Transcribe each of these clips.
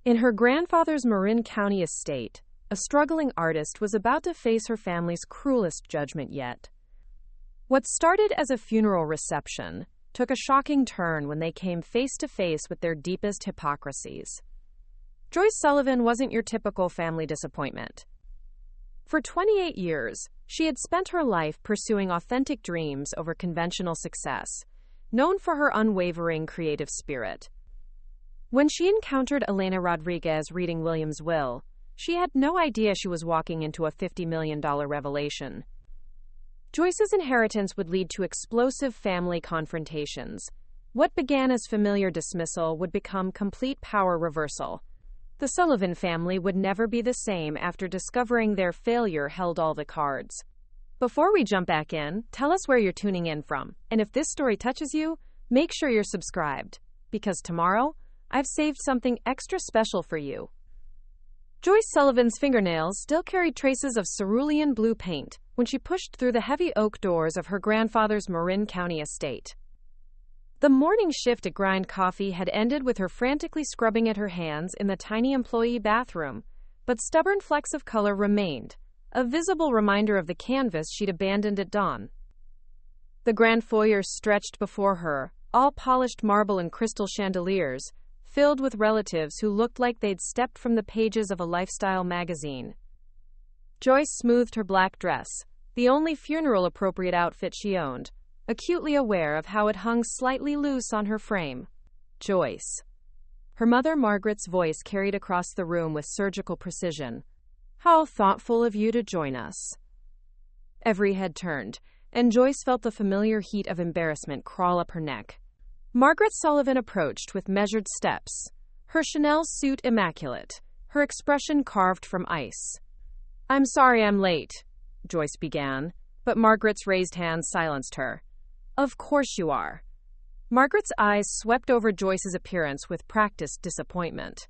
In her grandfather's Marin County estate, a struggling artist was about to face her family's cruelest judgment yet. What started as a funeral reception took a shocking turn when they came face to face with their deepest hypocrisies. Joyce Sullivan wasn't your typical family disappointment. For 28 years, she had spent her life pursuing authentic dreams over conventional success, known for her unwavering creative spirit. When she encountered Elena Rodriguez reading William's will, she had no idea she was walking into a $50 million revelation. Joyce's inheritance would lead to explosive family confrontations. What began as familiar dismissal would become complete power reversal. The Sullivan family would never be the same after discovering their failure held all the cards. Before we jump back in, tell us where you're tuning in from, and if this story touches you, make sure you're subscribed, because tomorrow, I've saved something extra special for you. Joyce Sullivan's fingernails still carried traces of cerulean blue paint when she pushed through the heavy oak doors of her grandfather's Marin County estate. The morning shift at Grind Coffee had ended with her frantically scrubbing at her hands in the tiny employee bathroom, but stubborn flecks of color remained, a visible reminder of the canvas she'd abandoned at dawn. The grand foyer stretched before her, all polished marble and crystal chandeliers, filled with relatives who looked like they'd stepped from the pages of a lifestyle magazine. Joyce smoothed her black dress, the only funeral-appropriate outfit she owned, acutely aware of how it hung slightly loose on her frame. Joyce. Her mother Margaret's voice carried across the room with surgical precision. How thoughtful of you to join us. Every head turned, and Joyce felt the familiar heat of embarrassment crawl up her neck. Margaret Sullivan approached with measured steps, her Chanel suit immaculate, her expression carved from ice. I'm sorry I'm late, Joyce began, but Margaret's raised hand silenced her. Of course you are. Margaret's eyes swept over Joyce's appearance with practiced disappointment.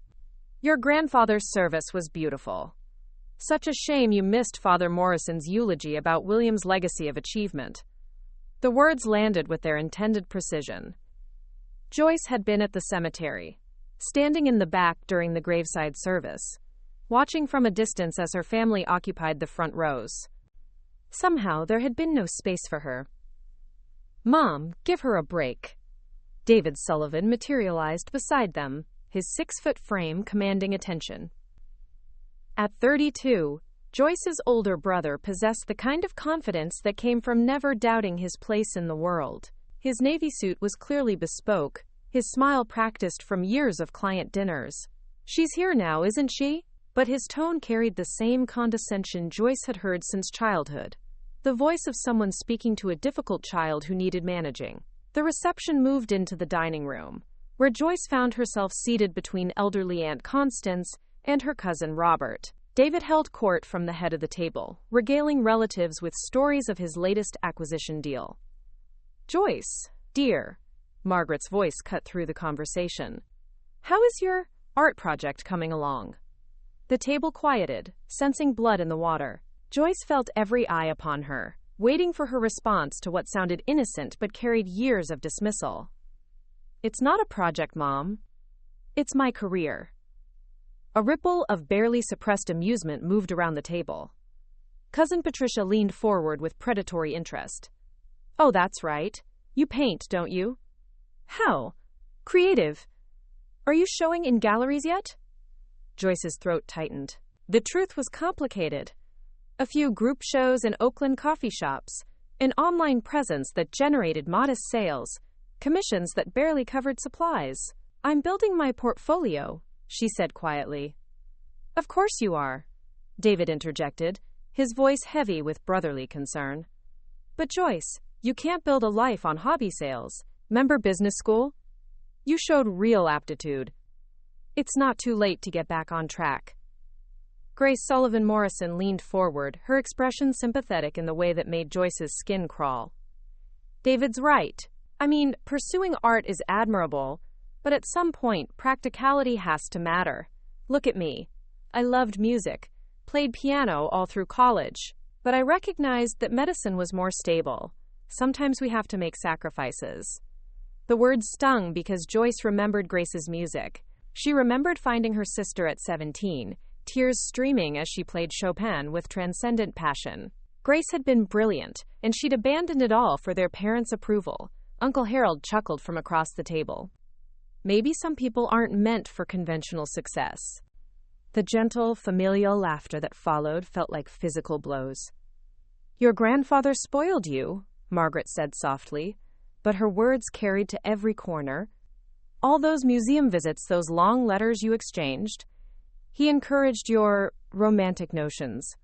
Your grandfather's service was beautiful. Such a shame you missed Father Morrison's eulogy about William's legacy of achievement. The words landed with their intended precision. Joyce had been at the cemetery, standing in the back during the graveside service, watching from a distance as her family occupied the front rows. Somehow there had been no space for her. Mom, give her a break. David Sullivan materialized beside them, his 6-foot frame commanding attention. At 32, Joyce's older brother possessed the kind of confidence that came from never doubting his place in the world. His navy suit was clearly bespoke, his smile practiced from years of client dinners. She's here now, isn't she? But his tone carried the same condescension Joyce had heard since childhood. The voice of someone speaking to a difficult child who needed managing. The reception moved into the dining room, where Joyce found herself seated between elderly Aunt Constance and her cousin Robert. David held court from the head of the table, regaling relatives with stories of his latest acquisition deal. Joyce, dear, Margaret's voice cut through the conversation. How is your art project coming along? The table quieted, sensing blood in the water. Joyce felt every eye upon her, waiting for her response to what sounded innocent but carried years of dismissal. It's not a project, Mom. It's my career. A ripple of barely suppressed amusement moved around the table. Cousin Patricia leaned forward with predatory interest. Oh, that's right. You paint, don't you? How? Creative. Are you showing in galleries yet? Joyce's throat tightened. The truth was complicated. A few group shows in Oakland coffee shops, an online presence that generated modest sales, commissions that barely covered supplies. I'm building my portfolio, she said quietly. Of course you are, David interjected, his voice heavy with brotherly concern. But Joyce, you can't build a life on hobby sales. Remember business school? You showed real aptitude. It's not too late to get back on track. Grace Sullivan Morrison leaned forward, her expression sympathetic in the way that made Joyce's skin crawl. David's right. I mean, pursuing art is admirable, but at some point, practicality has to matter. Look at me. I loved music, played piano all through college, but I recognized that medicine was more stable. Sometimes we have to make sacrifices. The words stung because Joyce remembered Grace's music, She remembered finding her sister at 17, tears streaming as she played Chopin with transcendent passion. Grace had been brilliant, and she'd abandoned it all for their parents' approval. Uncle Harold chuckled from across the table. Maybe some people aren't meant for conventional success. The gentle, familial laughter that followed felt like physical blows. Your grandfather spoiled you, Margaret said softly, but her words carried to every corner. All those museum visits, those long letters you exchanged. He encouraged your romantic notions.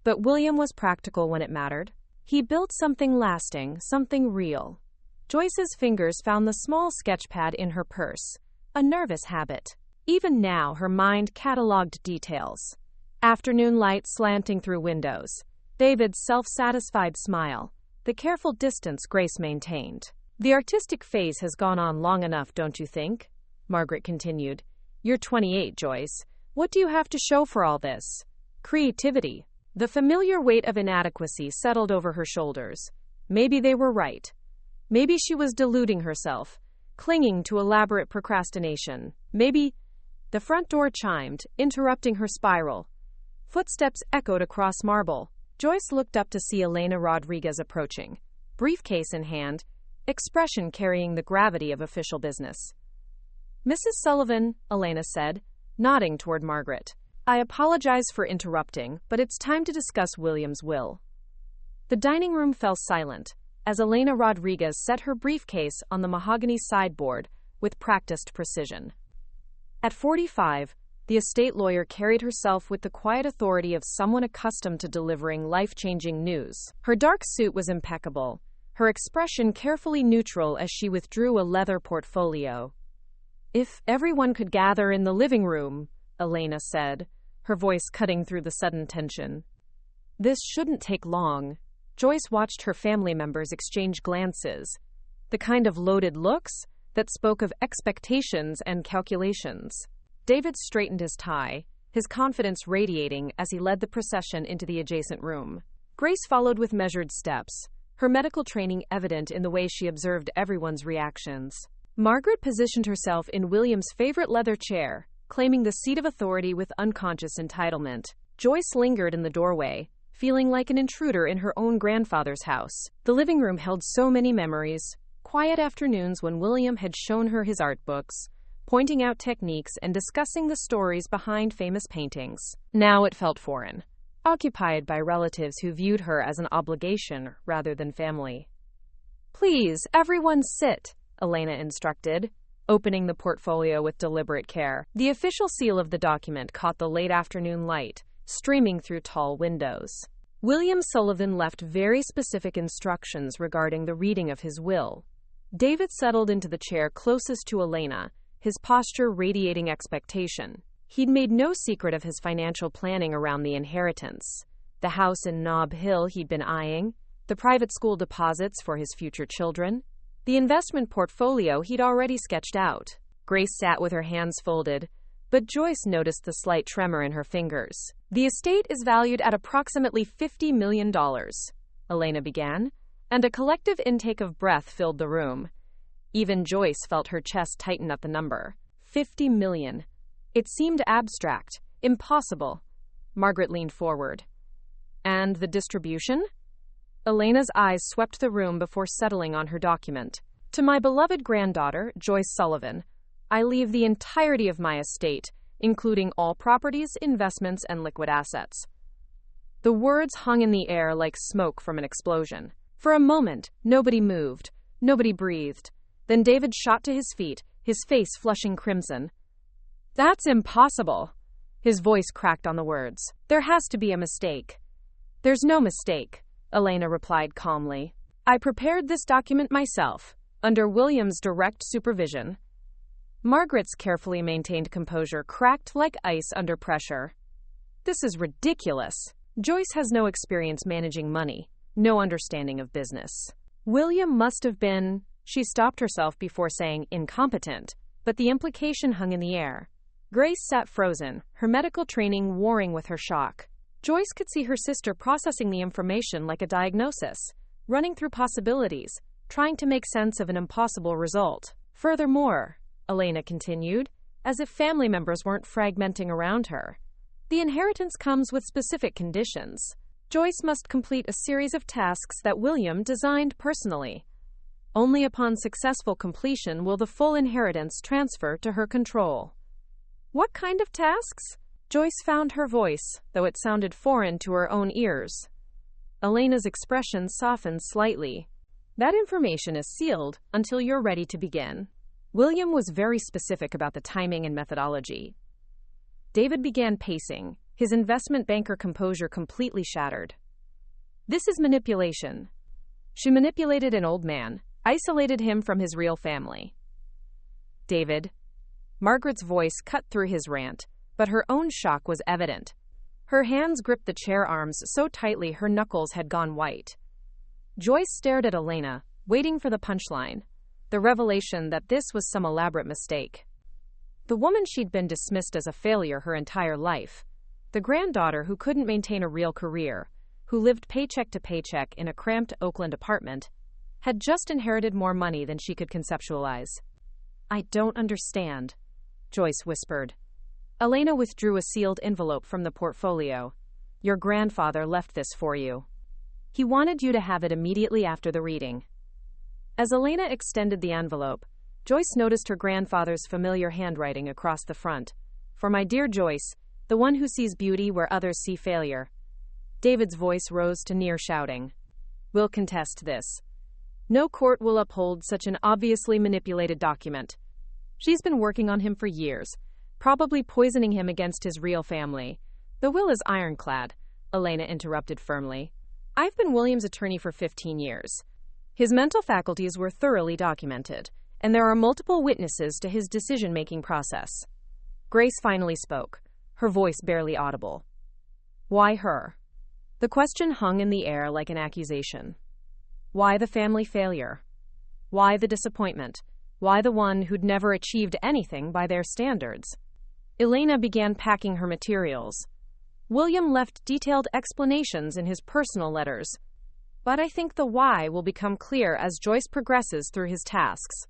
But William was practical when it mattered. He built something lasting, something real. Joyce's fingers found the small sketchpad in her purse, a nervous habit. Even now, her mind cataloged details. Afternoon light slanting through windows. David's self-satisfied smile. The careful distance Grace maintained. The artistic phase has gone on long enough, don't you think? Margaret continued. You're 28, Joyce. What do you have to show for all this? Creativity. The familiar weight of inadequacy settled over her shoulders. Maybe they were right. Maybe she was deluding herself, clinging to elaborate procrastination. Maybe... The front door chimed, interrupting her spiral. Footsteps echoed across marble. Joyce looked up to see Elena Rodriguez approaching, briefcase in hand, expression carrying the gravity of official business. Mrs. Sullivan, Elena said, nodding toward Margaret. I apologize for interrupting, but it's time to discuss William's will. The dining room fell silent as Elena Rodriguez set her briefcase on the mahogany sideboard with practiced precision. At 45, the estate lawyer carried herself with the quiet authority of someone accustomed to delivering life-changing news. Her dark suit was impeccable, her expression carefully neutral as she withdrew a leather portfolio. If everyone could gather in the living room, Elena said, her voice cutting through the sudden tension. This shouldn't take long. Joyce watched her family members exchange glances, the kind of loaded looks that spoke of expectations and calculations. David straightened his tie, his confidence radiating as he led the procession into the adjacent room. Grace followed with measured steps, her medical training evident in the way she observed everyone's reactions. Margaret positioned herself in William's favorite leather chair, claiming the seat of authority with unconscious entitlement. Joyce lingered in the doorway, feeling like an intruder in her own grandfather's house. The living room held so many memories. Quiet afternoons when William had shown her his art books, pointing out techniques and discussing the stories behind famous paintings. Now it felt foreign, occupied by relatives who viewed her as an obligation rather than family. Please, everyone sit, Elena instructed, opening the portfolio with deliberate care. The official seal of the document caught the late afternoon light, streaming through tall windows. William Sullivan left very specific instructions regarding the reading of his will. David settled into the chair closest to Elena, his posture radiating expectation. He'd made no secret of his financial planning around the inheritance. The house in Nob Hill he'd been eyeing, the private school deposits for his future children, the investment portfolio he'd already sketched out. Grace sat with her hands folded, but Joyce noticed the slight tremor in her fingers. The estate is valued at approximately $50 million, Elena began, and a collective intake of breath filled the room. Even Joyce felt her chest tighten at the number. 50 million. It seemed abstract, impossible. Margaret leaned forward. And the distribution? Elena's eyes swept the room before settling on her document. To my beloved granddaughter, Joyce Sullivan, I leave the entirety of my estate, including all properties, investments, and liquid assets. The words hung in the air like smoke from an explosion. For a moment, nobody moved, nobody breathed. Then David shot to his feet, his face flushing crimson. That's impossible. His voice cracked on the words. There has to be a mistake. There's no mistake, Elena replied calmly. I prepared this document myself, under William's direct supervision. Margaret's carefully maintained composure cracked like ice under pressure. This is ridiculous. Joyce has no experience managing money, no understanding of business. William must have been... She stopped herself before saying incompetent, but the implication hung in the air. Grace sat frozen, her medical training warring with her shock. Joyce could see her sister processing the information like a diagnosis, running through possibilities, trying to make sense of an impossible result. Furthermore, Elena continued, as if family members weren't fragmenting around her. The inheritance comes with specific conditions. Joyce must complete a series of tasks that William designed personally. Only upon successful completion will the full inheritance transfer to her control. What kind of tasks? Joyce found her voice, though it sounded foreign to her own ears. Elena's expression softened slightly. That information is sealed until you're ready to begin. William was very specific about the timing and methodology. David began pacing, his investment banker composure completely shattered. This is manipulation. She manipulated an old man, isolated him from his real family. David. Margaret's voice cut through his rant, but her own shock was evident. Her hands gripped the chair arms so tightly her knuckles had gone white. Joyce stared at Elena, waiting for the punchline, the revelation that this was some elaborate mistake. The woman she'd been dismissed as a failure her entire life, the granddaughter who couldn't maintain a real career, who lived paycheck to paycheck in a cramped Oakland apartment, had just inherited more money than she could conceptualize. "I don't understand," Joyce whispered. Elena withdrew a sealed envelope from the portfolio. "Your grandfather left this for you. He wanted you to have it immediately after the reading." As Elena extended the envelope, Joyce noticed her grandfather's familiar handwriting across the front. "For my dear Joyce, the one who sees beauty where others see failure." David's voice rose to near shouting. "We'll contest this. No court will uphold such an obviously manipulated document. She's been working on him for years, probably poisoning him against his real family. The will is ironclad," Elena interrupted firmly. "I've been William's attorney for 15 years. His mental faculties were thoroughly documented, and there are multiple witnesses to his decision-making process." Grace finally spoke, her voice barely audible. "Why her?" The question hung in the air like an accusation. Why the family failure? Why the disappointment? Why the one who'd never achieved anything by their standards? Elena began packing her materials. William left detailed explanations in his personal letters, but I think the why will become clear as Joyce progresses through his tasks.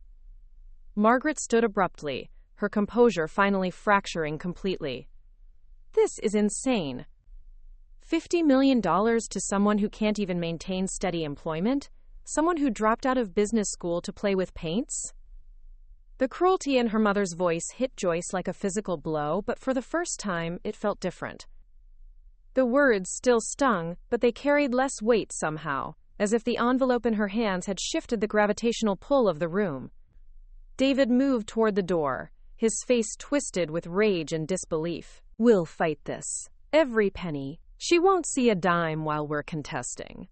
Margaret stood abruptly, her composure finally fracturing completely. "This is insane. $50 million to someone who can't even maintain steady employment? Someone who dropped out of business school to play with paints?" The cruelty in her mother's voice hit Joyce like a physical blow, but for the first time, it felt different. The words still stung, but they carried less weight somehow, as if the envelope in her hands had shifted the gravitational pull of the room. David moved toward the door, his face twisted with rage and disbelief. "We'll fight this. Every penny. She won't see a dime while we're contesting."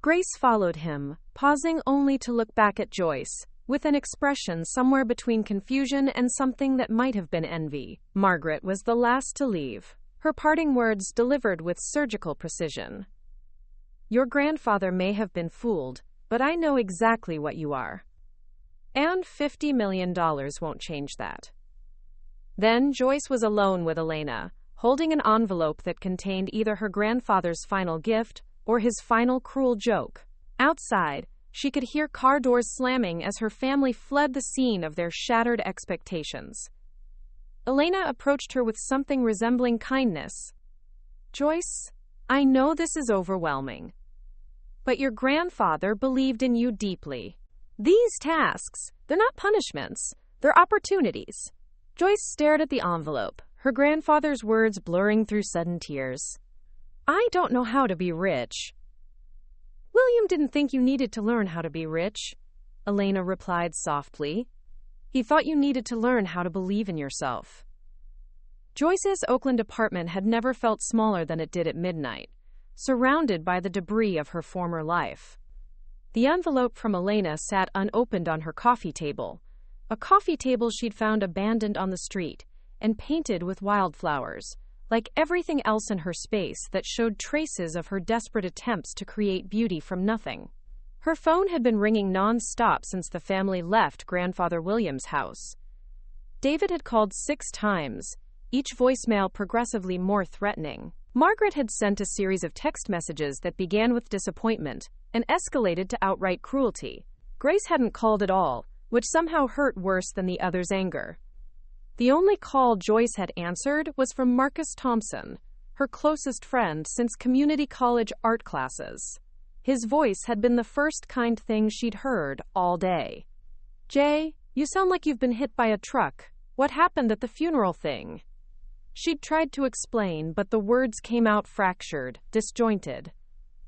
Grace followed him, pausing only to look back at Joyce, with an expression somewhere between confusion and something that might have been envy. Margaret was the last to leave, her parting words delivered with surgical precision. "Your grandfather may have been fooled, but I know exactly what you are. And $50 million won't change that." Then Joyce was alone with Elena, holding an envelope that contained either her grandfather's final gift or his final cruel joke. Outside, she could hear car doors slamming as her family fled the scene of their shattered expectations. Elena approached her with something resembling kindness. "Joyce, I know this is overwhelming, but your grandfather believed in you deeply. These tasks, they're not punishments, they're opportunities." Joyce stared at the envelope, her grandfather's words blurring through sudden tears. "I don't know how to be rich." "William didn't think you needed to learn how to be rich," Elena replied softly. "He thought you needed to learn how to believe in yourself." Joyce's Oakland apartment had never felt smaller than it did at midnight, surrounded by the debris of her former life. The envelope from Elena sat unopened on her coffee table, a coffee table she'd found abandoned on the street and painted with wildflowers, like everything else in her space that showed traces of her desperate attempts to create beauty from nothing. Her phone had been ringing non-stop since the family left Grandfather William's house. David had called 6 times, each voicemail progressively more threatening. Margaret had sent a series of text messages that began with disappointment and escalated to outright cruelty. Grace hadn't called at all, which somehow hurt worse than the other's anger. The only call Joyce had answered was from Marcus Thompson, her closest friend since community college art classes. His voice had been the first kind thing she'd heard all day. "Jay, you sound like you've been hit by a truck. What happened at the funeral thing?" She'd tried to explain, but the words came out fractured, disjointed.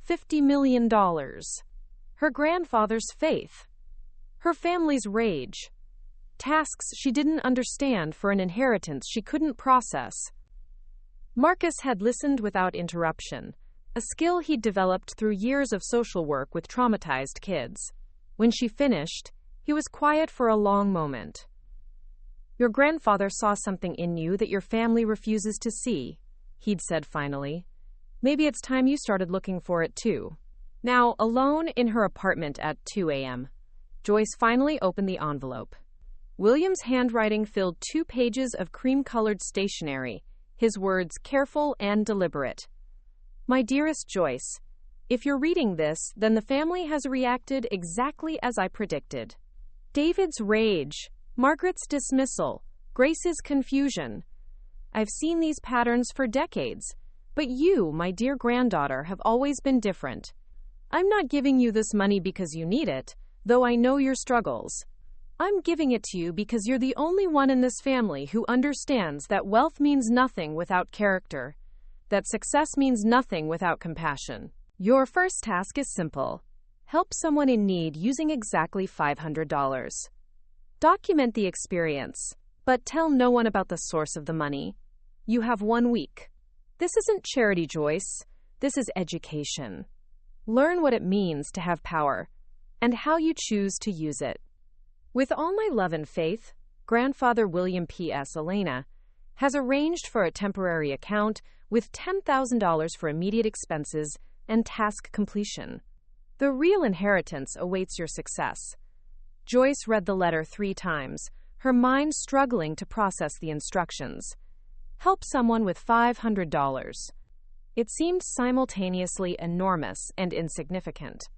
$50 million. Her grandfather's faith. Her family's rage. Tasks she didn't understand for an inheritance she couldn't process. Marcus had listened without interruption, a skill he'd developed through years of social work with traumatized kids. When she finished, he was quiet for a long moment. "Your grandfather saw something in you that your family refuses to see," he'd said finally. "Maybe it's time you started looking for it too." Now, alone in her apartment at 2 a.m., Joyce finally opened the envelope. William's handwriting filled 2 pages of cream-colored stationery, his words careful and deliberate. "My dearest Joyce, if you're reading this, then the family has reacted exactly as I predicted. David's rage, Margaret's dismissal, Grace's confusion. I've seen these patterns for decades, but you, my dear granddaughter, have always been different. I'm not giving you this money because you need it, though I know your struggles. I'm giving it to you because you're the only one in this family who understands that wealth means nothing without character, that success means nothing without compassion. Your first task is simple. Help someone in need using exactly $500. Document the experience, but tell no one about the source of the money. You have 1 week. This isn't charity, Joyce. This is education. Learn what it means to have power and how you choose to use it. With all my love and faith, Grandfather William P.S. Elena has arranged for a temporary account with $10,000 for immediate expenses and task completion. The real inheritance awaits your success." Joyce read the letter 3 times, her mind struggling to process the instructions. Help someone with $500. It seemed simultaneously enormous and insignificant.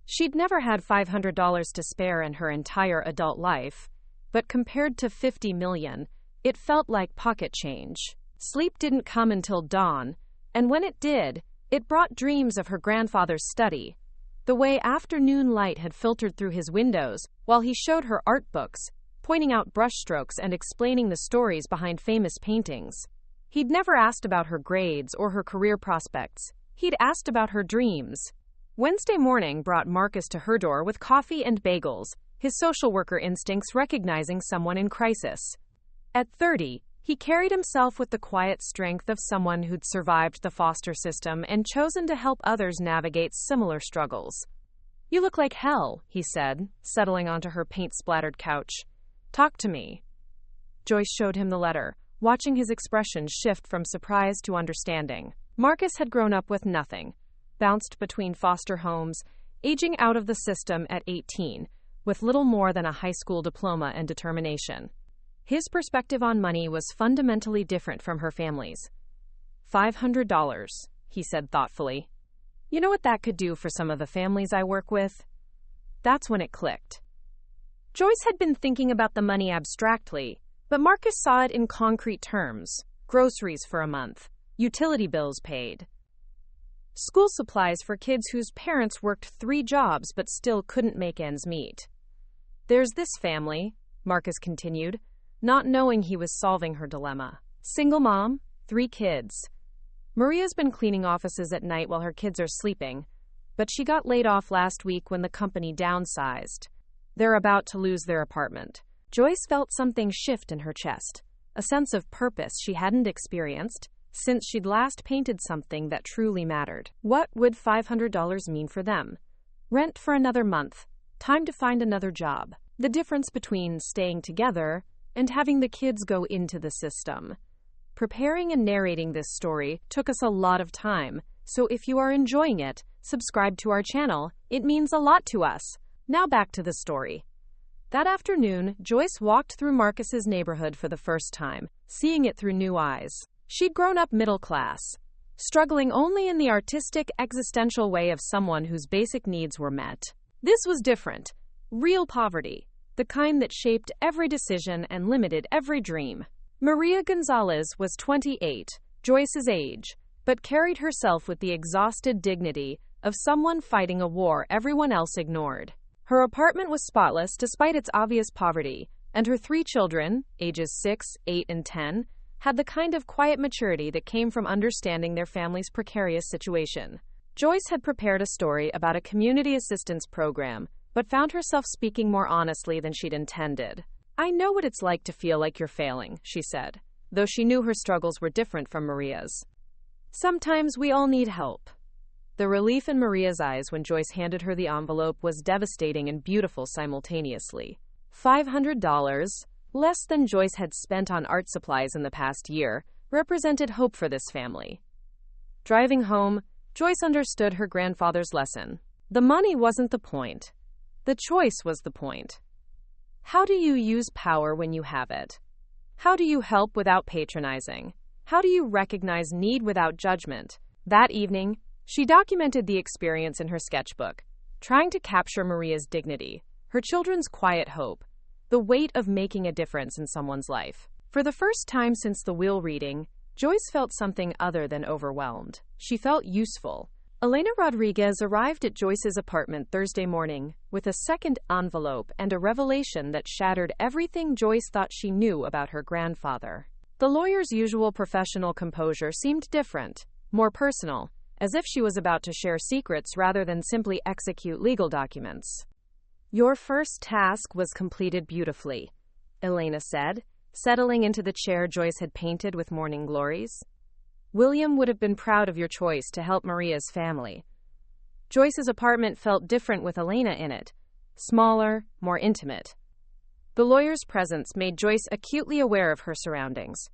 She'd never had $500 to spare in her entire adult life, but compared to $50 million, it felt like pocket change. Sleep didn't come until dawn, and when it did, it brought dreams of her grandfather's study, the way afternoon light had filtered through his windows while he showed her art books, pointing out brushstrokes and explaining the stories behind famous paintings. He'd never asked about her grades or her career prospects. He'd asked about her dreams. Wednesday morning brought Marcus to her door with coffee and bagels, his social worker instincts recognizing someone in crisis. At 30, he carried himself with the quiet strength of someone who'd survived the foster system and chosen to help others navigate similar struggles. "You look like hell," he said, settling onto her paint-splattered couch. "Talk to me." Joyce showed him the letter, watching his expression shift from surprise to understanding. Marcus had grown up with nothing, bounced between foster homes, aging out of the system at 18, with little more than a high school diploma and determination. His perspective on money was fundamentally different from her family's. $500, he said thoughtfully. "You know what that could do for some of the families I work with?" That's when it clicked. Joyce had been thinking about the money abstractly, but Marcus saw it in concrete terms. Groceries for a month, utility bills paid, school supplies for kids whose parents worked 3 jobs but still couldn't make ends meet. "There's this family," Marcus continued, not knowing he was solving her dilemma. "Single mom, 3 kids. Maria's been cleaning offices at night while her kids are sleeping, but she got laid off last week when the company downsized. They're about to lose their apartment." Joyce felt something shift in her chest, a sense of purpose she hadn't experienced since she'd last painted something that truly mattered. What would $500 mean for them? Rent for another month, time to find another job. The difference between staying together and having the kids go into the system. Preparing and narrating this story took us a lot of time, so if you are enjoying it, subscribe to our channel. It means a lot to us. Now back to the story. That afternoon, Joyce walked through Marcus's neighborhood for the first time, seeing it through new eyes. She'd grown up middle class, struggling only in the artistic, existential way of someone whose basic needs were met. This was different. Real poverty. the kind that shaped every decision and limited every dream. Maria Gonzalez was 28, Joyce's age, but carried herself with the exhausted dignity of someone fighting a war everyone else ignored. Her apartment was spotless despite its obvious poverty, and her 3 children, ages 6, 8, and 10, had the kind of quiet maturity that came from understanding their family's precarious situation. Joyce had prepared a story about a community assistance program, but found herself speaking more honestly than she'd intended. "I know what it's like to feel like you're failing," she said, though she knew her struggles were different from Maria's. "Sometimes we all need help." The relief in Maria's eyes when Joyce handed her the envelope was devastating and beautiful simultaneously. $500, less than Joyce had spent on art supplies in the past year, represented hope for this family. Driving home, Joyce understood her grandfather's lesson. The money wasn't the point. The choice was the point. How do you use power when you have it? How do you help without patronizing? How do you recognize need without judgment? That evening, she documented the experience in her sketchbook, trying to capture Maria's dignity, her children's quiet hope, the weight of making a difference in someone's life. For the first time since the will reading, Joyce felt something other than overwhelmed. She felt useful. Elena Rodriguez arrived at Joyce's apartment Thursday morning with a second envelope and a revelation that shattered everything Joyce thought she knew about her grandfather. The lawyer's usual professional composure seemed different, more personal, as if she was about to share secrets rather than simply execute legal documents. "Your first task was completed beautifully," Elena said, settling into the chair Joyce had painted with morning glories. "William would have been proud of your choice to help Maria's family." Joyce's apartment felt different with Elena in it, smaller, more intimate. The lawyer's presence made Joyce acutely aware of her surroundings.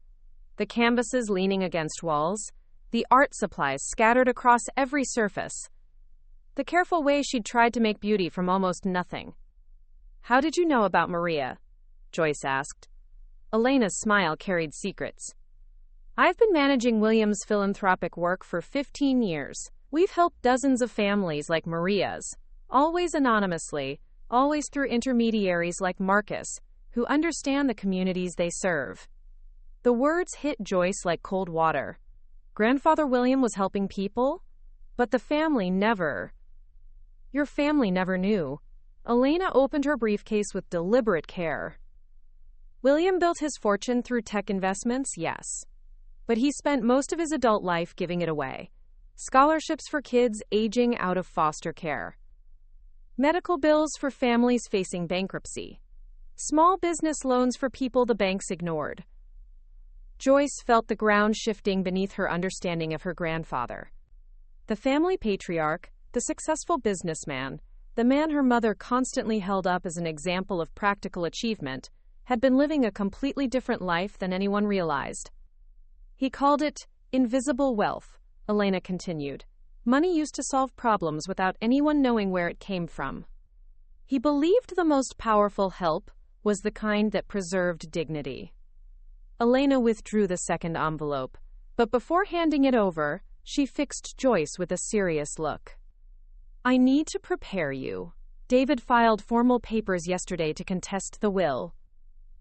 The canvases leaning against walls, the art supplies scattered across every surface, the careful way she'd tried to make beauty from almost nothing. "How did you know about Maria?" Joyce asked. Elena's smile carried secrets. "I've been managing William's philanthropic work for 15 years. We've helped dozens of families like Maria's, always anonymously, always through intermediaries like Marcus, who understand the communities they serve." The words hit Joyce like cold water. Grandfather William was helping people? But the family never. Your family never knew. Elena opened her briefcase with deliberate care. William built his fortune through tech investments, yes. But he spent most of his adult life giving it away. Scholarships for kids aging out of foster care. Medical bills for families facing bankruptcy. Small business loans for people the banks ignored. Joyce felt the ground shifting beneath her understanding of her grandfather. The family patriarch, the successful businessman, the man her mother constantly held up as an example of practical achievement, had been living a completely different life than anyone realized. He called it invisible wealth, Elena continued. Money used to solve problems without anyone knowing where it came from. He believed the most powerful help was the kind that preserved dignity. Elena withdrew the second envelope, but before handing it over, she fixed Joyce with a serious look. "I need to prepare you. David filed formal papers yesterday to contest the will.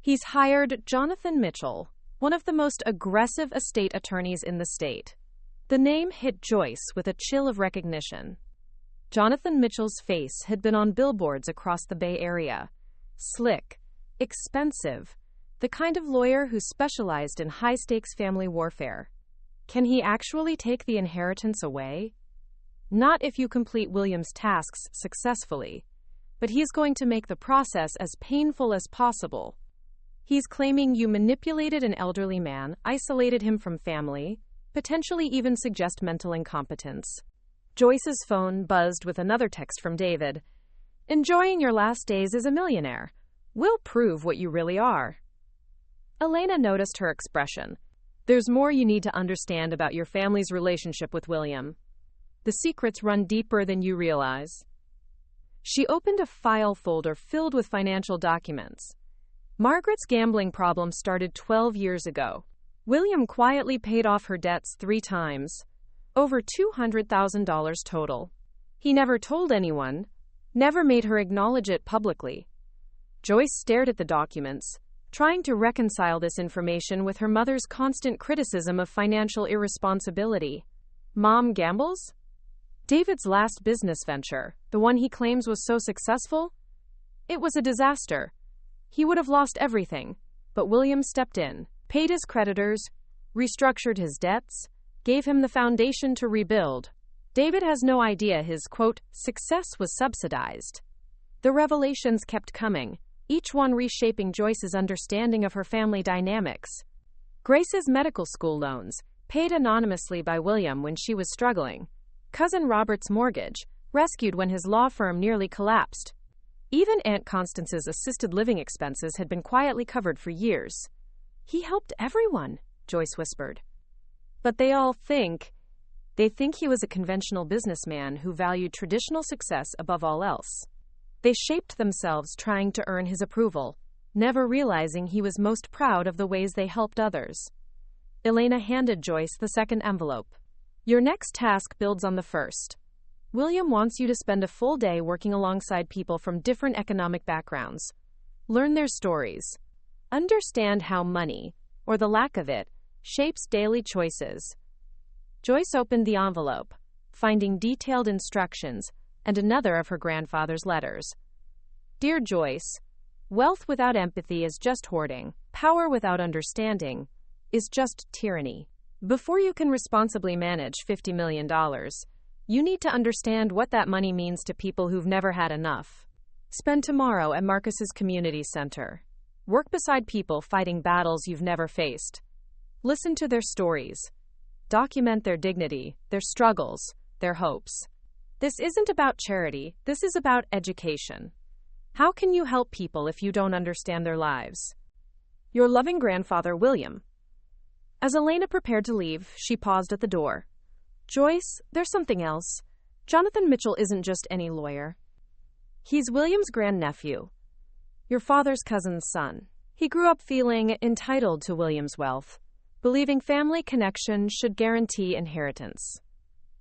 He's hired Jonathan Mitchell, one of the most aggressive estate attorneys in the state." The name hit Joyce with a chill of recognition. Jonathan Mitchell's face had been on billboards across the Bay Area. Slick, expensive, the kind of lawyer who specialized in high-stakes family warfare. Can he actually take the inheritance away? Not if you complete William's tasks successfully, but he's going to make the process as painful as possible. He's claiming you manipulated an elderly man, isolated him from family, potentially even suggest mental incompetence. Joyce's phone buzzed with another text from David. "Enjoying your last days as a millionaire. We'll prove what you really are." Elena noticed her expression. "There's more you need to understand about your family's relationship with William. The secrets run deeper than you realize." She opened a file folder filled with financial documents. Margaret's gambling problem started 12 years ago. William quietly paid off her debts 3 times, over $200,000 total. He never told anyone, never made her acknowledge it publicly. Joyce stared at the documents, trying to reconcile this information with her mother's constant criticism of financial irresponsibility. Mom gambles? David's last business venture, the one he claims was so successful? It was a disaster. He would have lost everything, but William stepped in, paid his creditors, restructured his debts, gave him the foundation to rebuild. David has no idea his, quote, success was subsidized. The revelations kept coming, each one reshaping Joyce's understanding of her family dynamics. Grace's medical school loans, paid anonymously by William when she was struggling. Cousin Robert's mortgage, rescued when his law firm nearly collapsed. Even Aunt Constance's assisted living expenses had been quietly covered for years. He helped everyone, Joyce whispered. But they think he was a conventional businessman who valued traditional success above all else. They shaped themselves trying to earn his approval, never realizing he was most proud of the ways they helped others. Elena handed Joyce the second envelope. Your next task builds on the first. William wants you to spend a full day working alongside people from different economic backgrounds. Learn their stories. Understand how money, or the lack of it, shapes daily choices. Joyce opened the envelope, finding detailed instructions and another of her grandfather's letters. Dear Joyce, wealth without empathy is just hoarding. Power without understanding is just tyranny. Before you can responsibly manage $50 million, you need to understand what that money means to people who've never had enough. Spend tomorrow at Marcus's community center. Work beside people fighting battles you've never faced. Listen to their stories. Document their dignity, their struggles, their hopes. This isn't about charity, this is about education. How can you help people if you don't understand their lives? Your loving grandfather, William. As Elena prepared to leave, she paused at the door. Joyce, there's something else. Jonathan Mitchell isn't just any lawyer. He's William's grandnephew, your father's cousin's son. He grew up feeling entitled to William's wealth, believing family connection should guarantee inheritance.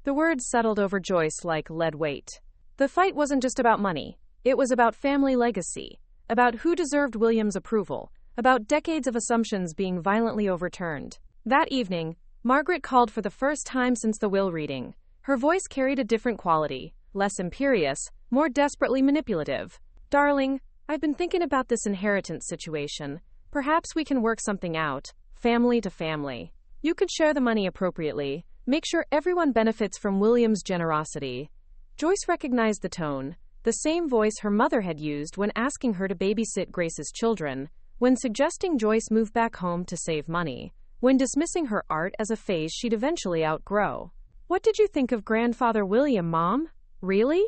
The words settled over Joyce like lead weight. The fight wasn't just about money. It was about family legacy, about who deserved William's approval, about decades of assumptions being violently overturned. That evening, Margaret called for the first time since the will reading. Her voice carried a different quality, less imperious, more desperately manipulative. Darling, I've been thinking about this inheritance situation. Perhaps we can work something out, family to family. You could share the money appropriately. Make sure everyone benefits from William's generosity. Joyce recognized the tone, the same voice her mother had used when asking her to babysit Grace's children, when suggesting Joyce move back home to save money, when dismissing her art as a phase she'd eventually outgrow. What did you think of Grandfather William, Mom? Really?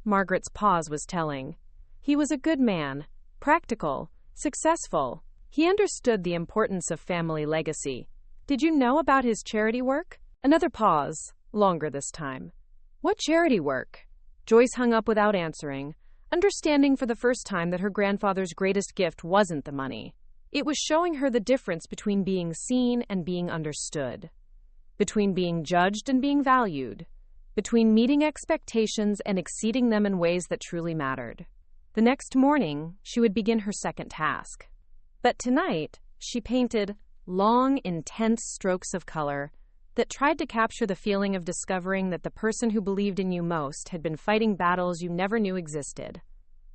Margaret's pause was telling. He was a good man, practical, successful. He understood the importance of family legacy. Did you know about his charity work? Another pause, longer this time. What charity work? Joyce hung up without answering, understanding for the first time that her grandfather's greatest gift wasn't the money. It was showing her the difference between being seen and being understood, between being judged and being valued, between meeting expectations and exceeding them in ways that truly mattered. The next morning, she would begin her second task. But tonight, she painted long, intense strokes of color that tried to capture the feeling of discovering that the person who believed in you most had been fighting battles you never knew existed.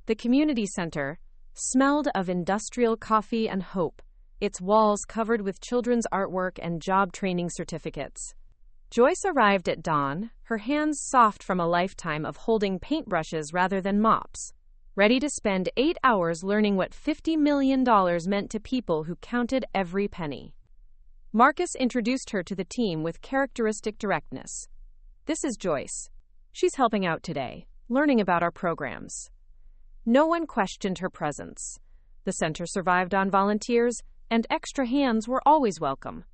The community center smelled of industrial coffee and hope, its walls covered with children's artwork and job training certificates. Joyce arrived at dawn, her hands soft from a lifetime of holding paintbrushes rather than mops, ready to spend 8 hours learning what $50 million meant to people who counted every penny. Marcus introduced her to the team with characteristic directness. This is Joyce. She's helping out today, learning about our programs. No one questioned her presence. The center survived on volunteers, and extra hands were always welcome.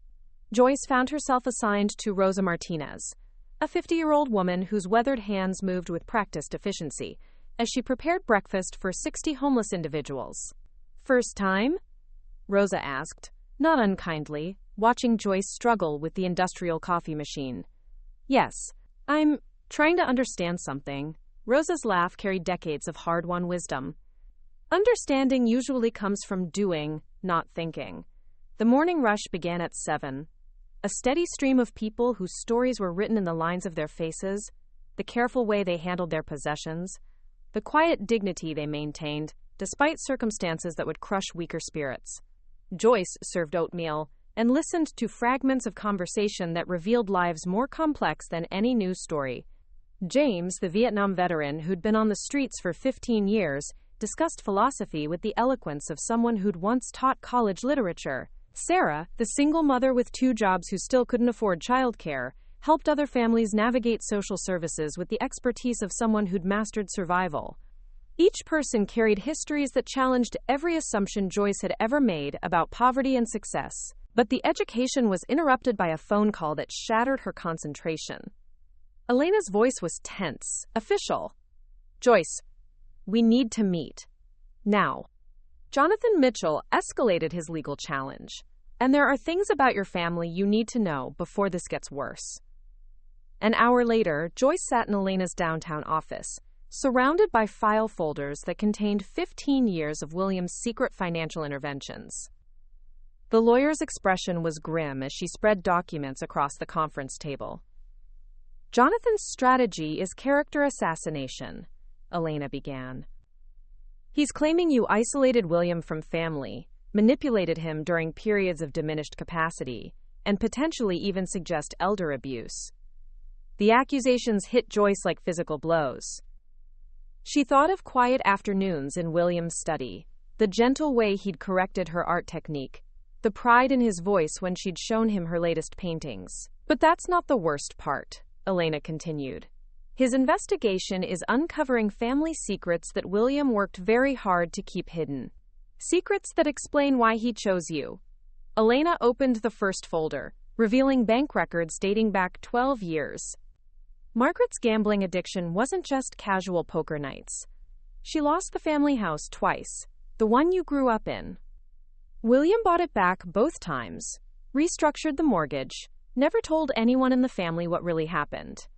Joyce found herself assigned to Rosa Martinez, a 50-year-old woman whose weathered hands moved with practiced efficiency, as she prepared breakfast for 60 homeless individuals. First time? Rosa asked, not unkindly, watching Joyce struggle with the industrial coffee machine. Yes, I'm trying to understand something. Rosa's laugh carried decades of hard-won wisdom. Understanding usually comes from doing, not thinking. The morning rush began at 7. A steady stream of people whose stories were written in the lines of their faces, the careful way they handled their possessions, the quiet dignity they maintained, despite circumstances that would crush weaker spirits. Joyce served oatmeal and listened to fragments of conversation that revealed lives more complex than any news story. James, the Vietnam veteran who'd been on the streets for 15 years, discussed philosophy with the eloquence of someone who'd once taught college literature. Sarah, the single mother with 2 jobs who still couldn't afford childcare, helped other families navigate social services with the expertise of someone who'd mastered survival. Each person carried histories that challenged every assumption Joyce had ever made about poverty and success. But the education was interrupted by a phone call that shattered her concentration. Elena's voice was tense, official. "Joyce, we need to meet. Now." Jonathan Mitchell escalated his legal challenge. "And there are things about your family you need to know before this gets worse." An hour later, Joyce sat in Elena's downtown office, surrounded by file folders that contained 15 years of William's secret financial interventions. The lawyer's expression was grim as she spread documents across the conference table. "Jonathan's strategy is character assassination," Elena began. "He's claiming you isolated William from family, manipulated him during periods of diminished capacity, and potentially even suggest elder abuse." The accusations hit Joyce like physical blows. She thought of quiet afternoons in William's study, the gentle way he'd corrected her art technique, the pride in his voice when she'd shown him her latest paintings. "But that's not the worst part," Elena continued. "His investigation is uncovering family secrets that William worked very hard to keep hidden. Secrets that explain why he chose you." Elena opened the first folder, revealing bank records dating back 12 years. Margaret's gambling addiction wasn't just casual poker nights. She lost the family house twice, the one you grew up in. William bought it back both times, restructured the mortgage, never told anyone in the family what really happened.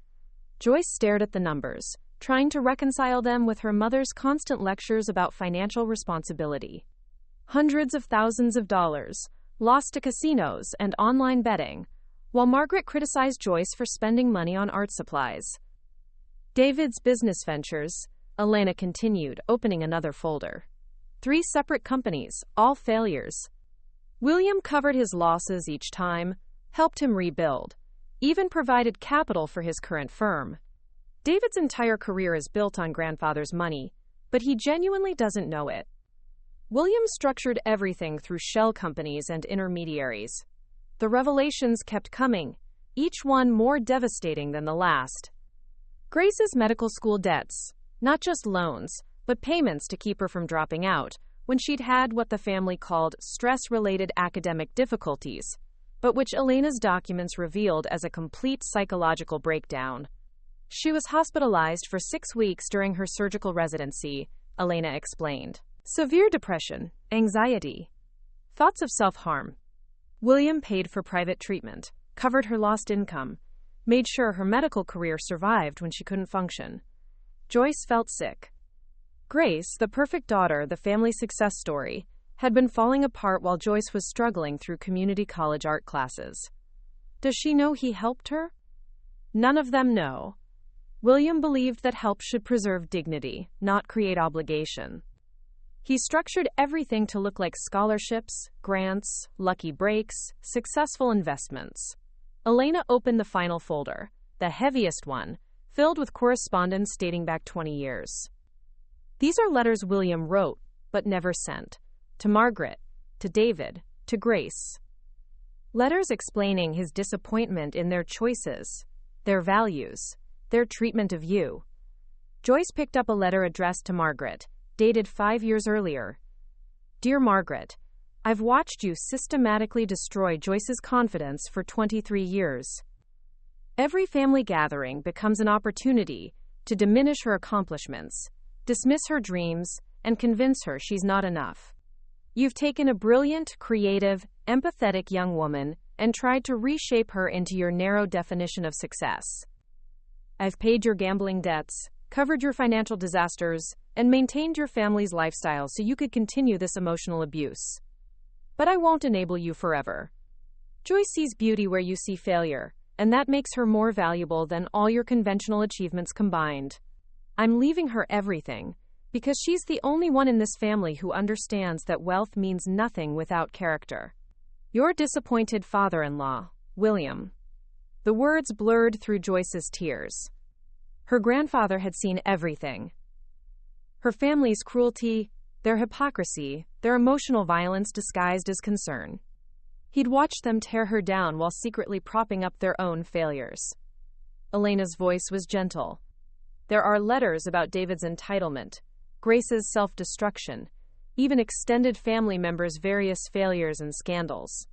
Joyce stared at the numbers, trying to reconcile them with her mother's constant lectures about financial responsibility. Hundreds of thousands of dollars, lost to casinos and online betting, while Margaret criticized Joyce for spending money on art supplies. David's business ventures, Elena continued, opening another folder. 3 separate companies, all failures. William covered his losses each time, helped him rebuild, even provided capital for his current firm. David's entire career is built on grandfather's money, but he genuinely doesn't know it. William structured everything through shell companies and intermediaries. The revelations kept coming, each one more devastating than the last. Grace's medical school debts, not just loans, but payments to keep her from dropping out when she'd had what the family called stress-related academic difficulties, but which Elena's documents revealed as a complete psychological breakdown. She was hospitalized for 6 weeks during her surgical residency, Elena explained. Severe depression, anxiety, thoughts of self-harm. William paid for private treatment, covered her lost income, made sure her medical career survived when she couldn't function. Joyce felt sick. Grace, the perfect daughter, the family success story, had been falling apart while Joyce was struggling through community college art classes. Does she know he helped her? None of them know. William believed that help should preserve dignity, not create obligation. He structured everything to look like scholarships, grants, lucky breaks, successful investments. Elena opened the final folder, the heaviest one, filled with correspondence dating back 20 years. These are letters William wrote, but never sent. To Margaret, to David, to Grace. Letters explaining his disappointment in their choices, their values, their treatment of you. Joyce picked up a letter addressed to Margaret, dated 5 years earlier. Dear Margaret, I've watched you systematically destroy Joyce's confidence for 23 years. Every family gathering becomes an opportunity to diminish her accomplishments, dismiss her dreams, and convince her she's not enough. You've taken a brilliant, creative, empathetic young woman and tried to reshape her into your narrow definition of success. I've paid your gambling debts, covered your financial disasters, and maintained your family's lifestyle so you could continue this emotional abuse. But I won't enable you forever. Joyce sees beauty where you see failure, and that makes her more valuable than all your conventional achievements combined. I'm leaving her everything, because she's the only one in this family who understands that wealth means nothing without character. Your disappointed father-in-law, William. The words blurred through Joyce's tears. Her grandfather had seen everything. Her family's cruelty, their hypocrisy, their emotional violence disguised as concern. He'd watched them tear her down while secretly propping up their own failures. Elena's voice was gentle. There are letters about David's entitlement, Grace's self-destruction, even extended family members' various failures and scandals.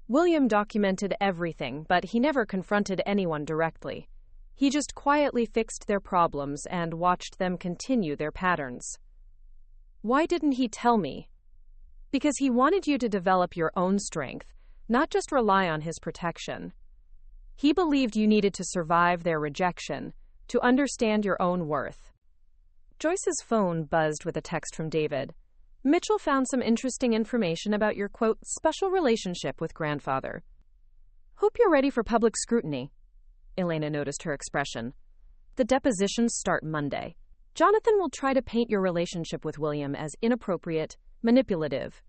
William documented everything, but he never confronted anyone directly. He just quietly fixed their problems and watched them continue their patterns. Why didn't he tell me? Because he wanted you to develop your own strength, not just rely on his protection. He believed you needed to survive their rejection, to understand your own worth. Joyce's phone buzzed with a text from David. Mitchell found some interesting information about your, quote, special relationship with grandfather. Hope you're ready for public scrutiny. Elena noticed her expression. The depositions start Monday. Jonathan will try to paint your relationship with William as inappropriate, manipulative,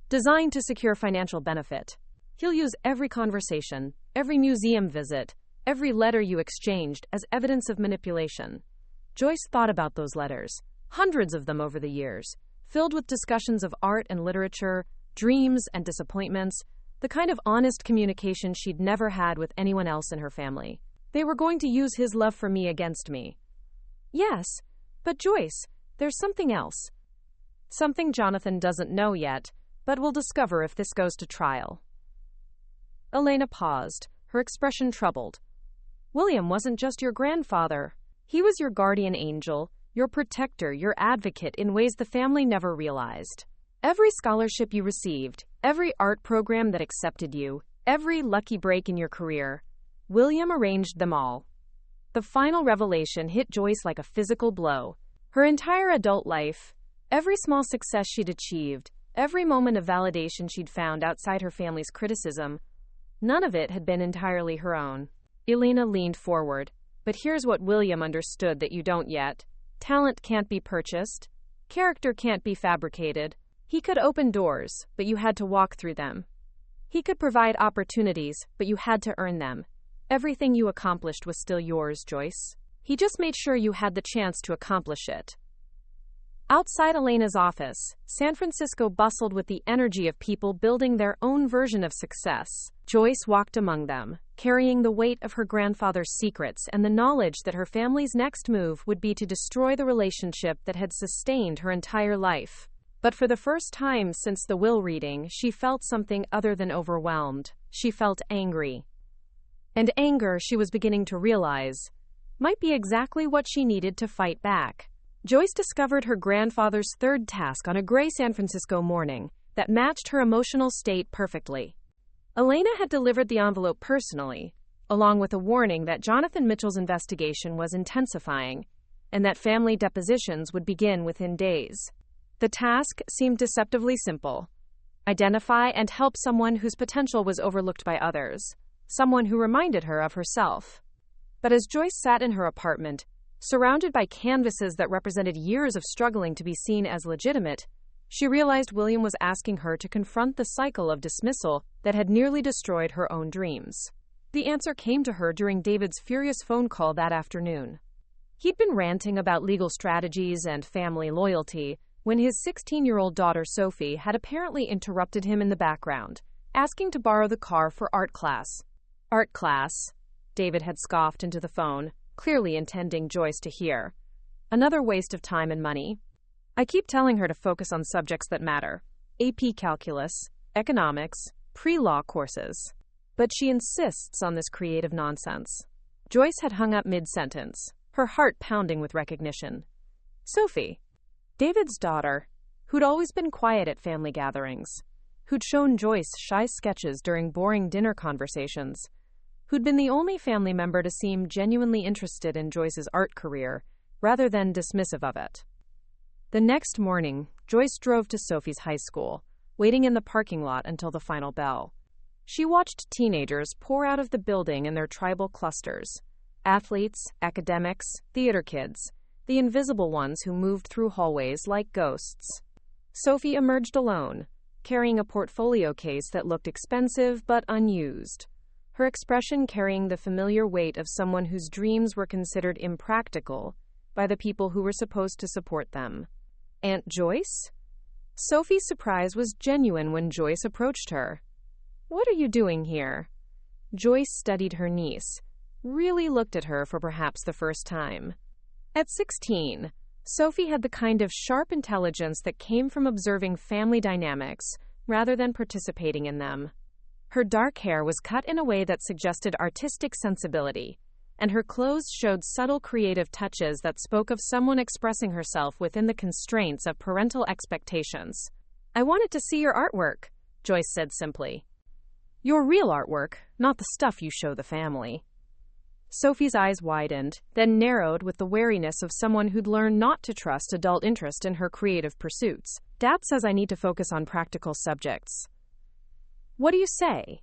designed to secure financial benefit. He'll use every conversation, every museum visit, every letter you exchanged as evidence of manipulation. Joyce thought about those letters, hundreds of them over the years, filled with discussions of art and literature, dreams and disappointments, the kind of honest communication she'd never had with anyone else in her family. They were going to use his love for me against me. Yes, but Joyce, there's something else. Something Jonathan doesn't know yet, but will discover if this goes to trial. Elena paused, her expression troubled. William wasn't just your grandfather. He was your guardian angel, your protector, your advocate in ways the family never realized. Every scholarship you received, every art program that accepted you, every lucky break in your career, William arranged them all. The final revelation hit Joyce like a physical blow. Her entire adult life, every small success she'd achieved, every moment of validation she'd found outside her family's criticism, none of it had been entirely her own. Elena leaned forward. But here's what William understood that you don't yet. Talent can't be purchased. Character can't be fabricated. He could open doors, but you had to walk through them. He could provide opportunities, but you had to earn them. Everything you accomplished was still yours, Joyce. He just made sure you had the chance to accomplish it. Outside Elena's office, San Francisco bustled with the energy of people building their own version of success. Joyce walked among them, carrying the weight of her grandfather's secrets and the knowledge that her family's next move would be to destroy the relationship that had sustained her entire life. But for the first time since the will reading, she felt something other than overwhelmed. She felt angry. And anger, she was beginning to realize, might be exactly what she needed to fight back. Joyce discovered her grandfather's third task on a gray San Francisco morning that matched her emotional state perfectly. Elena had delivered the envelope personally, along with a warning that Jonathan Mitchell's investigation was intensifying and that family depositions would begin within days. The task seemed deceptively simple. Identify and help someone whose potential was overlooked by others, someone who reminded her of herself. But as Joyce sat in her apartment, surrounded by canvases that represented years of struggling to be seen as legitimate, she realized William was asking her to confront the cycle of dismissal that had nearly destroyed her own dreams. The answer came to her during David's furious phone call that afternoon. He'd been ranting about legal strategies and family loyalty when his 16-year-old daughter Sophie had apparently interrupted him in the background, asking to borrow the car for art class. Art class, David had scoffed into the phone, clearly intending Joyce to hear. Another waste of time and money. I keep telling her to focus on subjects that matter. AP Calculus, economics, pre-law courses. But she insists on this creative nonsense. Joyce had hung up mid-sentence, her heart pounding with recognition. Sophie, David's daughter, who'd always been quiet at family gatherings, who'd shown Joyce shy sketches during boring dinner conversations, who'd been the only family member to seem genuinely interested in Joyce's art career, rather than dismissive of it. The next morning, Joyce drove to Sophie's high school, waiting in the parking lot until the final bell. She watched teenagers pour out of the building in their tribal clusters. Athletes, academics, theater kids, the invisible ones who moved through hallways like ghosts. Sophie emerged alone, carrying a portfolio case that looked expensive but unused. Her expression carrying the familiar weight of someone whose dreams were considered impractical by the people who were supposed to support them. Aunt Joyce? Sophie's surprise was genuine when Joyce approached her. "What are you doing here?" Joyce studied her niece, really looked at her for perhaps the first time. At 16, Sophie had the kind of sharp intelligence that came from observing family dynamics rather than participating in them. Her dark hair was cut in a way that suggested artistic sensibility, and her clothes showed subtle creative touches that spoke of someone expressing herself within the constraints of parental expectations. "I wanted to see your artwork," Joyce said simply. "Your real artwork, not the stuff you show the family." Sophie's eyes widened, then narrowed with the wariness of someone who'd learned not to trust adult interest in her creative pursuits. "Dad says I need to focus on practical subjects." "What do you say?"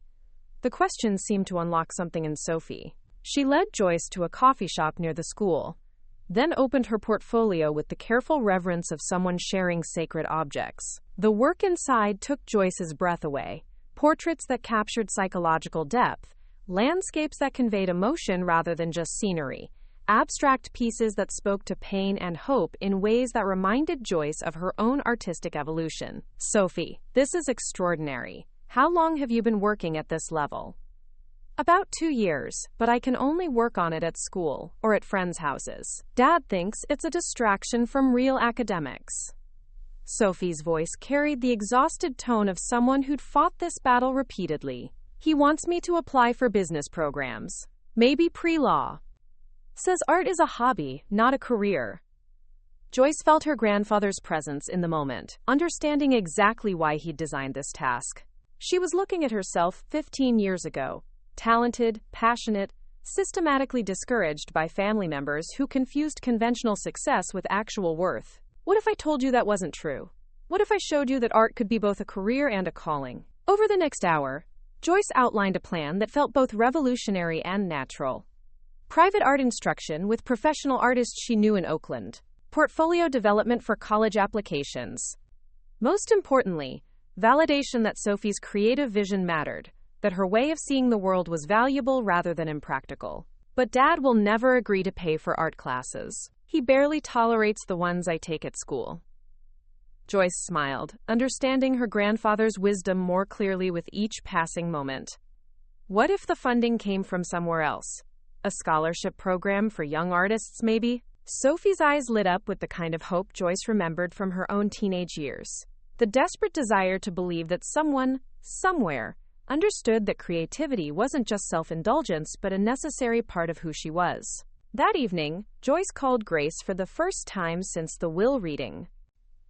The question seemed to unlock something in Sophie. She led Joyce to a coffee shop near the school, then opened her portfolio with the careful reverence of someone sharing sacred objects. The work inside took Joyce's breath away. Portraits that captured psychological depth, landscapes that conveyed emotion rather than just scenery, abstract pieces that spoke to pain and hope in ways that reminded Joyce of her own artistic evolution. "Sophie, this is extraordinary. How long have you been working at this level?" "About 2 years, but I can only work on it at school or at friends' houses. Dad thinks it's a distraction from real academics." Sophie's voice carried the exhausted tone of someone who'd fought this battle repeatedly. "He wants me to apply for business programs, maybe pre-law. Says art is a hobby, not a career." Joyce felt her grandfather's presence in the moment, understanding exactly why he'd designed this task. She was looking at herself 15 years ago. Talented, passionate, systematically discouraged by family members who confused conventional success with actual worth. What if I told you that wasn't true? What if I showed you that art could be both a career and a calling? Over the next hour, Joyce outlined a plan that felt both revolutionary and natural. Private art instruction with professional artists she knew in Oakland. Portfolio development for college applications. Most importantly, validation that Sophie's creative vision mattered, that her way of seeing the world was valuable rather than impractical. "But Dad will never agree to pay for art classes. He barely tolerates the ones I take at school." Joyce smiled, understanding her grandfather's wisdom more clearly with each passing moment. What if the funding came from somewhere else? A scholarship program for young artists, maybe? Sophie's eyes lit up with the kind of hope Joyce remembered from her own teenage years. The desperate desire to believe that someone, somewhere, understood that creativity wasn't just self-indulgence but a necessary part of who she was. That evening, Joyce called Grace for the first time since the will reading.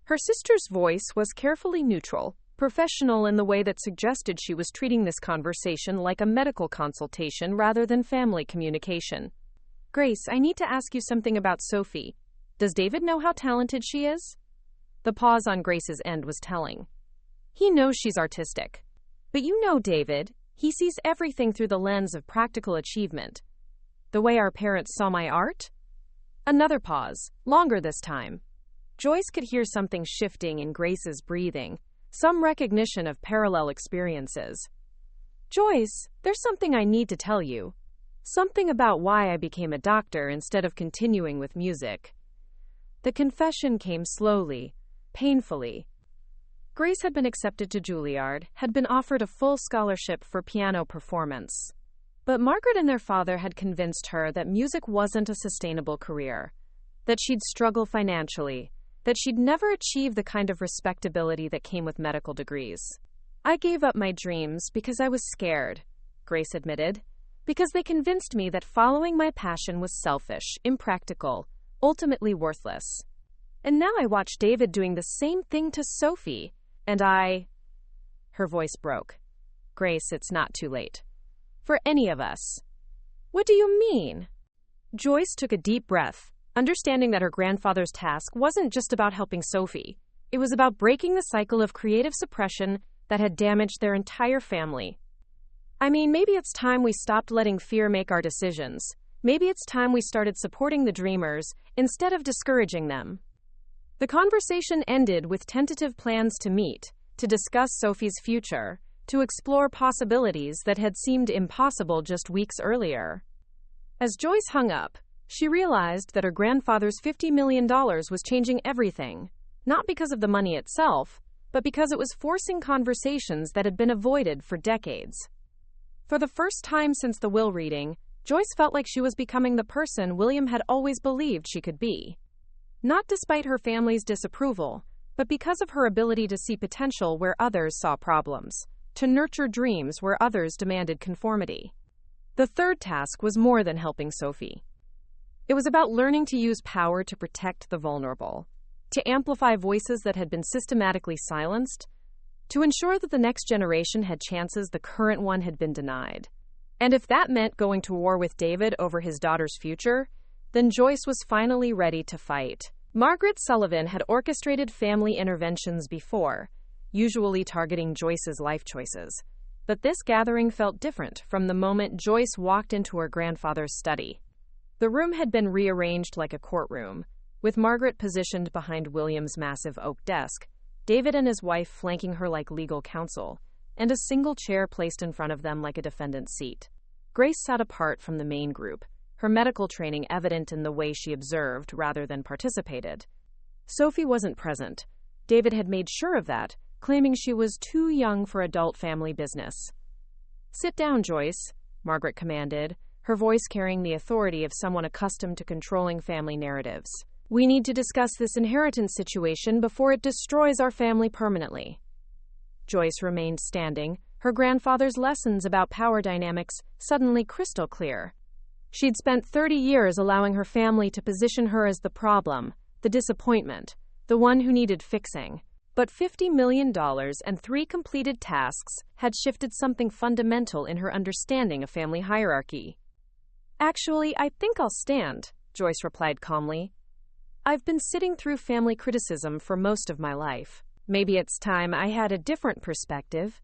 Her sister's voice was carefully neutral, professional in the way that suggested she was treating this conversation like a medical consultation rather than family communication. "Grace, I need to ask you something about Sophie. Does David know how talented she is?" The pause on Grace's end was telling. "He knows she's artistic. But you know David, he sees everything through the lens of practical achievement. The way our parents saw my art?" Another pause, longer this time. Joyce could hear something shifting in Grace's breathing, some recognition of parallel experiences. "Joyce, there's something I need to tell you. Something about why I became a doctor instead of continuing with music." The confession came slowly, painfully. Grace had been accepted to Juilliard, had been offered a full scholarship for piano performance. But Margaret and their father had convinced her that music wasn't a sustainable career, that she'd struggle financially, that she'd never achieve the kind of respectability that came with medical degrees. "I gave up my dreams because I was scared," Grace admitted, "because they convinced me that following my passion was selfish, impractical, ultimately worthless. And now I watch David doing the same thing to Sophie. And Her voice broke. "Grace, it's not too late. For any of us." "What do you mean?" Joyce took a deep breath, understanding that her grandfather's task wasn't just about helping Sophie. It was about breaking the cycle of creative suppression that had damaged their entire family. I mean, maybe it's time we stopped letting fear make our decisions. Maybe it's time we started supporting the dreamers instead of discouraging them. The conversation ended with tentative plans to meet, to discuss Sophie's future, to explore possibilities that had seemed impossible just weeks earlier. As Joyce hung up, she realized that her grandfather's $50 million was changing everything, not because of the money itself, but because it was forcing conversations that had been avoided for decades. For the first time since the will reading, Joyce felt like she was becoming the person William had always believed she could be. Not despite her family's disapproval, but because of her ability to see potential where others saw problems, to nurture dreams where others demanded conformity. The third task was more than helping Sophie. It was about learning to use power to protect the vulnerable, to amplify voices that had been systematically silenced, to ensure that the next generation had chances the current one had been denied. And if that meant going to war with David over his daughter's future, then Joyce was finally ready to fight. Margaret Sullivan had orchestrated family interventions before, usually targeting Joyce's life choices. But this gathering felt different from the moment Joyce walked into her grandfather's study. The room had been rearranged like a courtroom, with Margaret positioned behind William's massive oak desk, David and his wife flanking her like legal counsel, and a single chair placed in front of them like a defendant's seat. Grace sat apart from the main group, her medical training evident in the way she observed rather than participated. Sophie wasn't present. David had made sure of that, claiming she was too young for adult family business. "Sit down, Joyce," Margaret commanded, her voice carrying the authority of someone accustomed to controlling family narratives. "We need to discuss this inheritance situation before it destroys our family permanently." Joyce remained standing, her grandfather's lessons about power dynamics suddenly crystal clear. She'd spent 30 years allowing her family to position her as the problem, the disappointment, the one who needed fixing. But $50 million and 3 completed tasks had shifted something fundamental in her understanding of family hierarchy. "Actually, I think I'll stand," Joyce replied calmly. "I've been sitting through family criticism for most of my life. Maybe it's time I had a different perspective."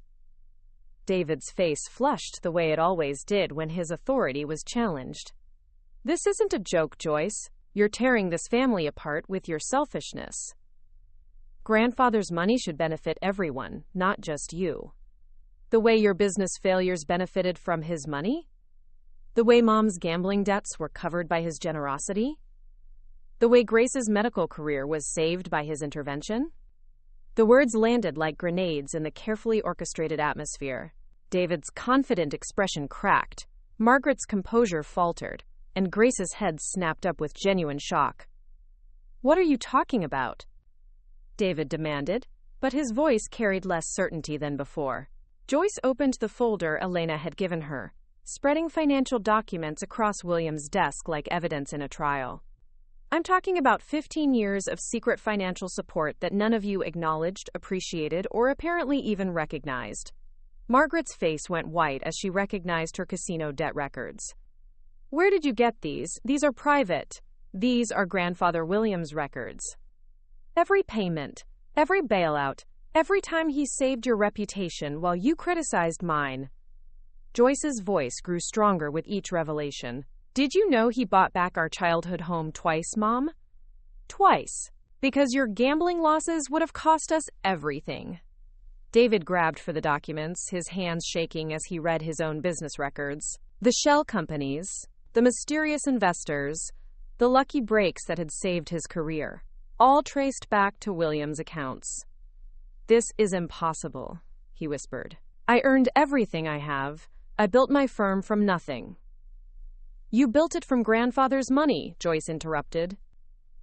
David's face flushed the way it always did when his authority was challenged. "This isn't a joke, Joyce. You're tearing this family apart with your selfishness. Grandfather's money should benefit everyone, not just you. The way your business failures benefited from his money? The way Mom's gambling debts were covered by his generosity? The way Grace's medical career was saved by his intervention?" The words landed like grenades in the carefully orchestrated atmosphere. David's confident expression cracked, Margaret's composure faltered, and Grace's head snapped up with genuine shock. "What are you talking about?" David demanded, but his voice carried less certainty than before. Joyce opened the folder Elena had given her, spreading financial documents across William's desk like evidence in a trial. "I'm talking about 15 years of secret financial support that none of you acknowledged, appreciated, or apparently even recognized." Margaret's face went white as she recognized her casino debt records. "Where did you get these? These are private. These are Grandfather William's records. Every payment, every bailout, every time he saved your reputation while you criticized mine." Joyce's voice grew stronger with each revelation. "Did you know he bought back our childhood home twice, Mom? Twice. Because your gambling losses would have cost us everything." David grabbed for the documents, his hands shaking as he read his own business records. The shell companies, the mysterious investors, the lucky breaks that had saved his career, all traced back to William's accounts. "This is impossible," he whispered. "I earned everything I have. I built my firm from nothing." "You built it from Grandfather's money," Joyce interrupted.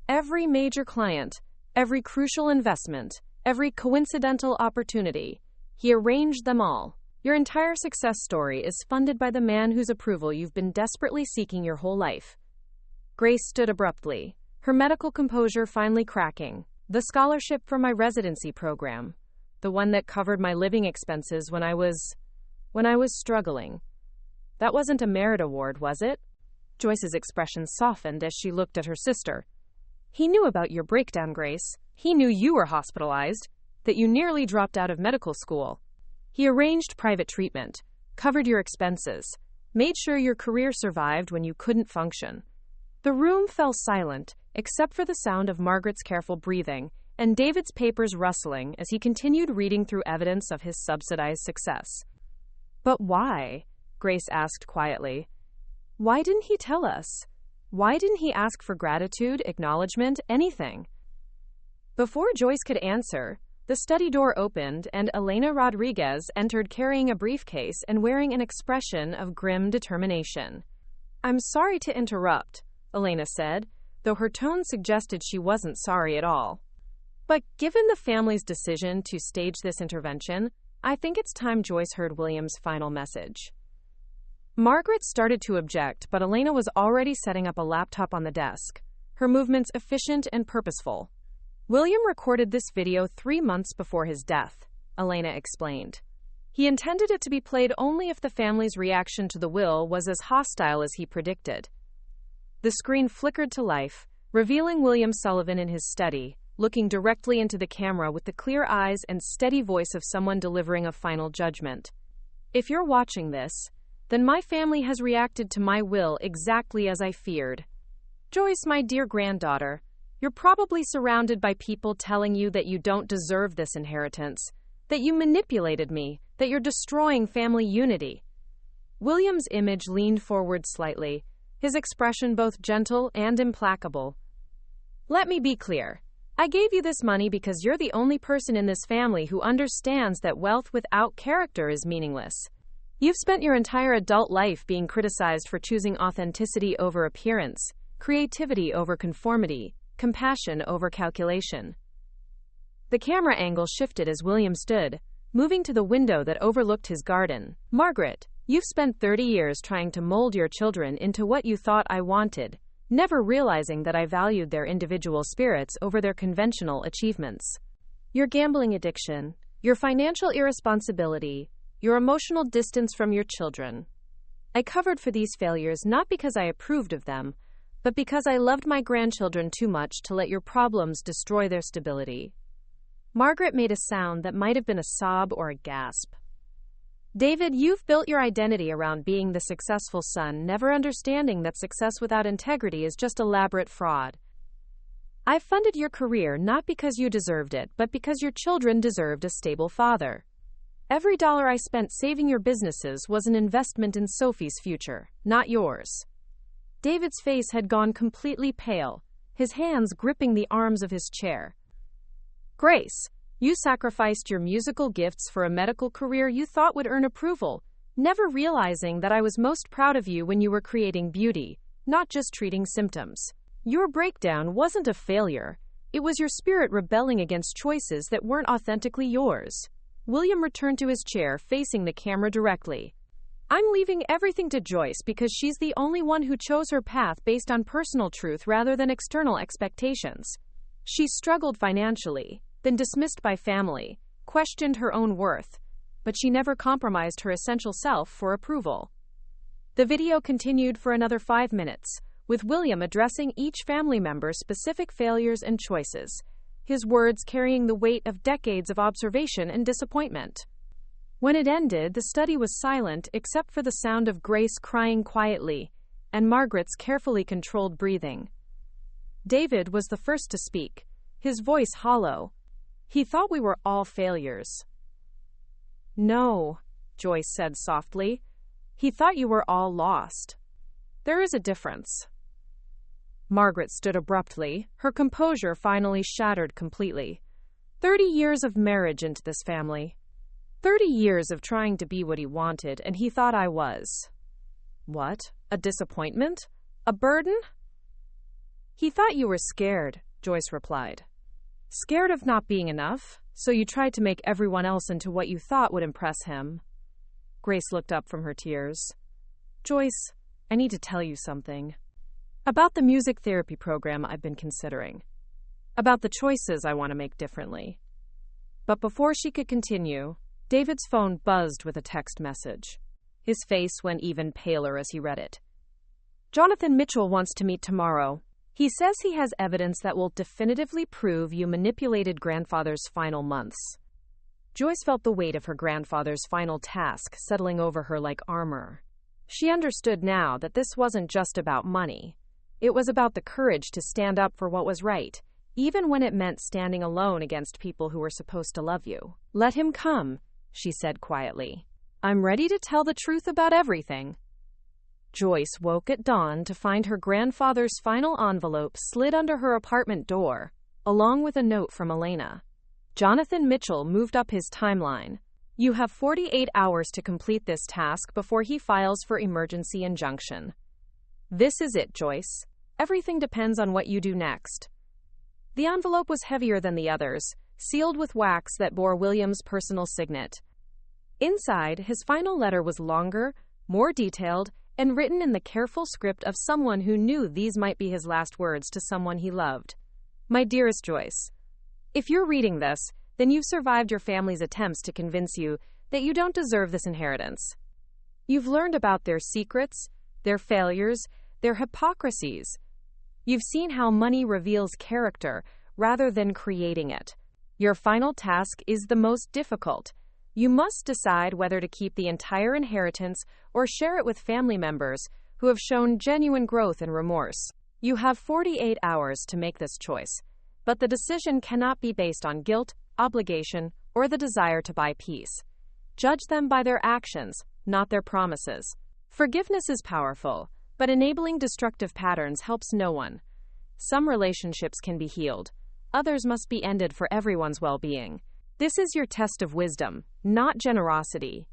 "Every major client, every crucial investment, every coincidental opportunity. He arranged them all. Your entire success story is funded by the man whose approval you've been desperately seeking your whole life." Grace stood abruptly, her medical composure finally cracking. "The scholarship for my residency program, the one that covered my living expenses when I was struggling. That wasn't a merit award, was it?" Joyce's expression softened as she looked at her sister. He knew about your breakdown, Grace. He knew you were hospitalized, that you nearly dropped out of medical school. He arranged private treatment, covered your expenses, made sure your career survived when you couldn't function. The room fell silent, except for the sound of Margaret's careful breathing and David's papers rustling as he continued reading through evidence of his subsidized success. But why? Grace asked quietly. Why didn't he tell us? Why didn't he ask for gratitude, acknowledgement, anything? Before Joyce could answer, the study door opened and Elena Rodriguez entered carrying a briefcase and wearing an expression of grim determination. I'm sorry to interrupt, Elena said, though her tone suggested she wasn't sorry at all. But given the family's decision to stage this intervention, I think it's time Joyce heard William's final message. Margaret started to object, but Elena was already setting up a laptop on the desk, her movements efficient and purposeful. William recorded this video 3 months before his death, Elena explained. He intended it to be played only if the family's reaction to the will was as hostile as he predicted. The screen flickered to life, revealing William Sullivan in his study, looking directly into the camera with the clear eyes and steady voice of someone delivering a final judgment. If you're watching this, then my family has reacted to my will exactly as I feared. Joyce, my dear granddaughter, you're probably surrounded by people telling you that you don't deserve this inheritance, that you manipulated me, that you're destroying family unity. William's image leaned forward slightly, his expression both gentle and implacable. Let me be clear. I gave you this money because you're the only person in this family who understands that wealth without character is meaningless. You've spent your entire adult life being criticized for choosing authenticity over appearance, creativity over conformity, compassion over calculation. The camera angle shifted as William stood, moving to the window that overlooked his garden. Margaret, you've spent 30 years trying to mold your children into what you thought I wanted, never realizing that I valued their individual spirits over their conventional achievements. Your gambling addiction, your financial irresponsibility, your emotional distance from your children. I covered for these failures not because I approved of them, but because I loved my grandchildren too much to let your problems destroy their stability. Margaret made a sound that might have been a sob or a gasp. David, you've built your identity around being the successful son, never understanding that success without integrity is just elaborate fraud. I funded your career not because you deserved it, but because your children deserved a stable father. Every dollar I spent saving your businesses was an investment in Sophie's future, not yours. David's face had gone completely pale, his hands gripping the arms of his chair. Grace, you sacrificed your musical gifts for a medical career you thought would earn approval, never realizing that I was most proud of you when you were creating beauty, not just treating symptoms. Your breakdown wasn't a failure. It was your spirit rebelling against choices that weren't authentically yours. William returned to his chair, facing the camera directly. I'm leaving everything to Joyce because she's the only one who chose her path based on personal truth rather than external expectations. She struggled financially, been dismissed by family, questioned her own worth, but she never compromised her essential self for approval. The video continued for another 5 minutes, with William addressing each family member's specific failures and choices, his words carrying the weight of decades of observation and disappointment. When it ended, the study was silent except for the sound of Grace crying quietly and Margaret's carefully controlled breathing. David was the first to speak, his voice hollow. He thought we were all failures. No, Joyce said softly. He thought you were all lost. There is a difference. Margaret stood abruptly, her composure finally shattered completely. 30 years of marriage into this family. 30 years of trying to be what he wanted, and he thought I was. What? A disappointment? A burden? He thought you were scared, Joyce replied. Scared of not being enough, so you tried to make everyone else into what you thought would impress him. Grace looked up from her tears. Joyce, I need to tell you something. About the music therapy program I've been considering. About the choices I want to make differently. But before she could continue, David's phone buzzed with a text message. His face went even paler as he read it. Jonathan Mitchell wants to meet tomorrow. He says he has evidence that will definitively prove you manipulated grandfather's final months. Joyce felt the weight of her grandfather's final task settling over her like armor. She understood now that this wasn't just about money. It was about the courage to stand up for what was right, even when it meant standing alone against people who were supposed to love you. "Let him come," she said quietly. "I'm ready to tell the truth about everything." Joyce woke at dawn to find her grandfather's final envelope slid under her apartment door, along with a note from Elena. Jonathan Mitchell moved up his timeline. "You have 48 hours to complete this task before he files for emergency injunction. This is it, Joyce. Everything depends on what you do next." The envelope was heavier than the others, sealed with wax that bore William's personal signet. Inside, his final letter was longer, more detailed, and written in the careful script of someone who knew these might be his last words to someone he loved. "My dearest Joyce, if you're reading this, then you've survived your family's attempts to convince you that you don't deserve this inheritance. You've learned about their secrets, their failures, their hypocrisies. You've seen how money reveals character rather than creating it. Your final task is the most difficult. You must decide whether to keep the entire inheritance or share it with family members who have shown genuine growth and remorse. You have 48 hours to make this choice, but the decision cannot be based on guilt, obligation, or the desire to buy peace. Judge them by their actions, not their promises. Forgiveness is powerful, but enabling destructive patterns helps no one. Some relationships can be healed. Others must be ended for everyone's well-being. This is your test of wisdom, not generosity.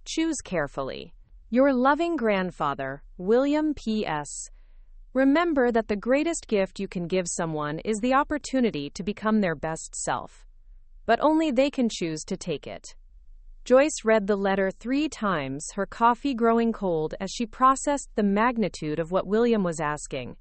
Choose carefully. Your loving grandfather, William P.S. Remember that the greatest gift you can give someone is the opportunity to become their best self. But only they can choose to take it. Joyce read the letter 3 times, her coffee growing cold as she processed the magnitude of what William was asking.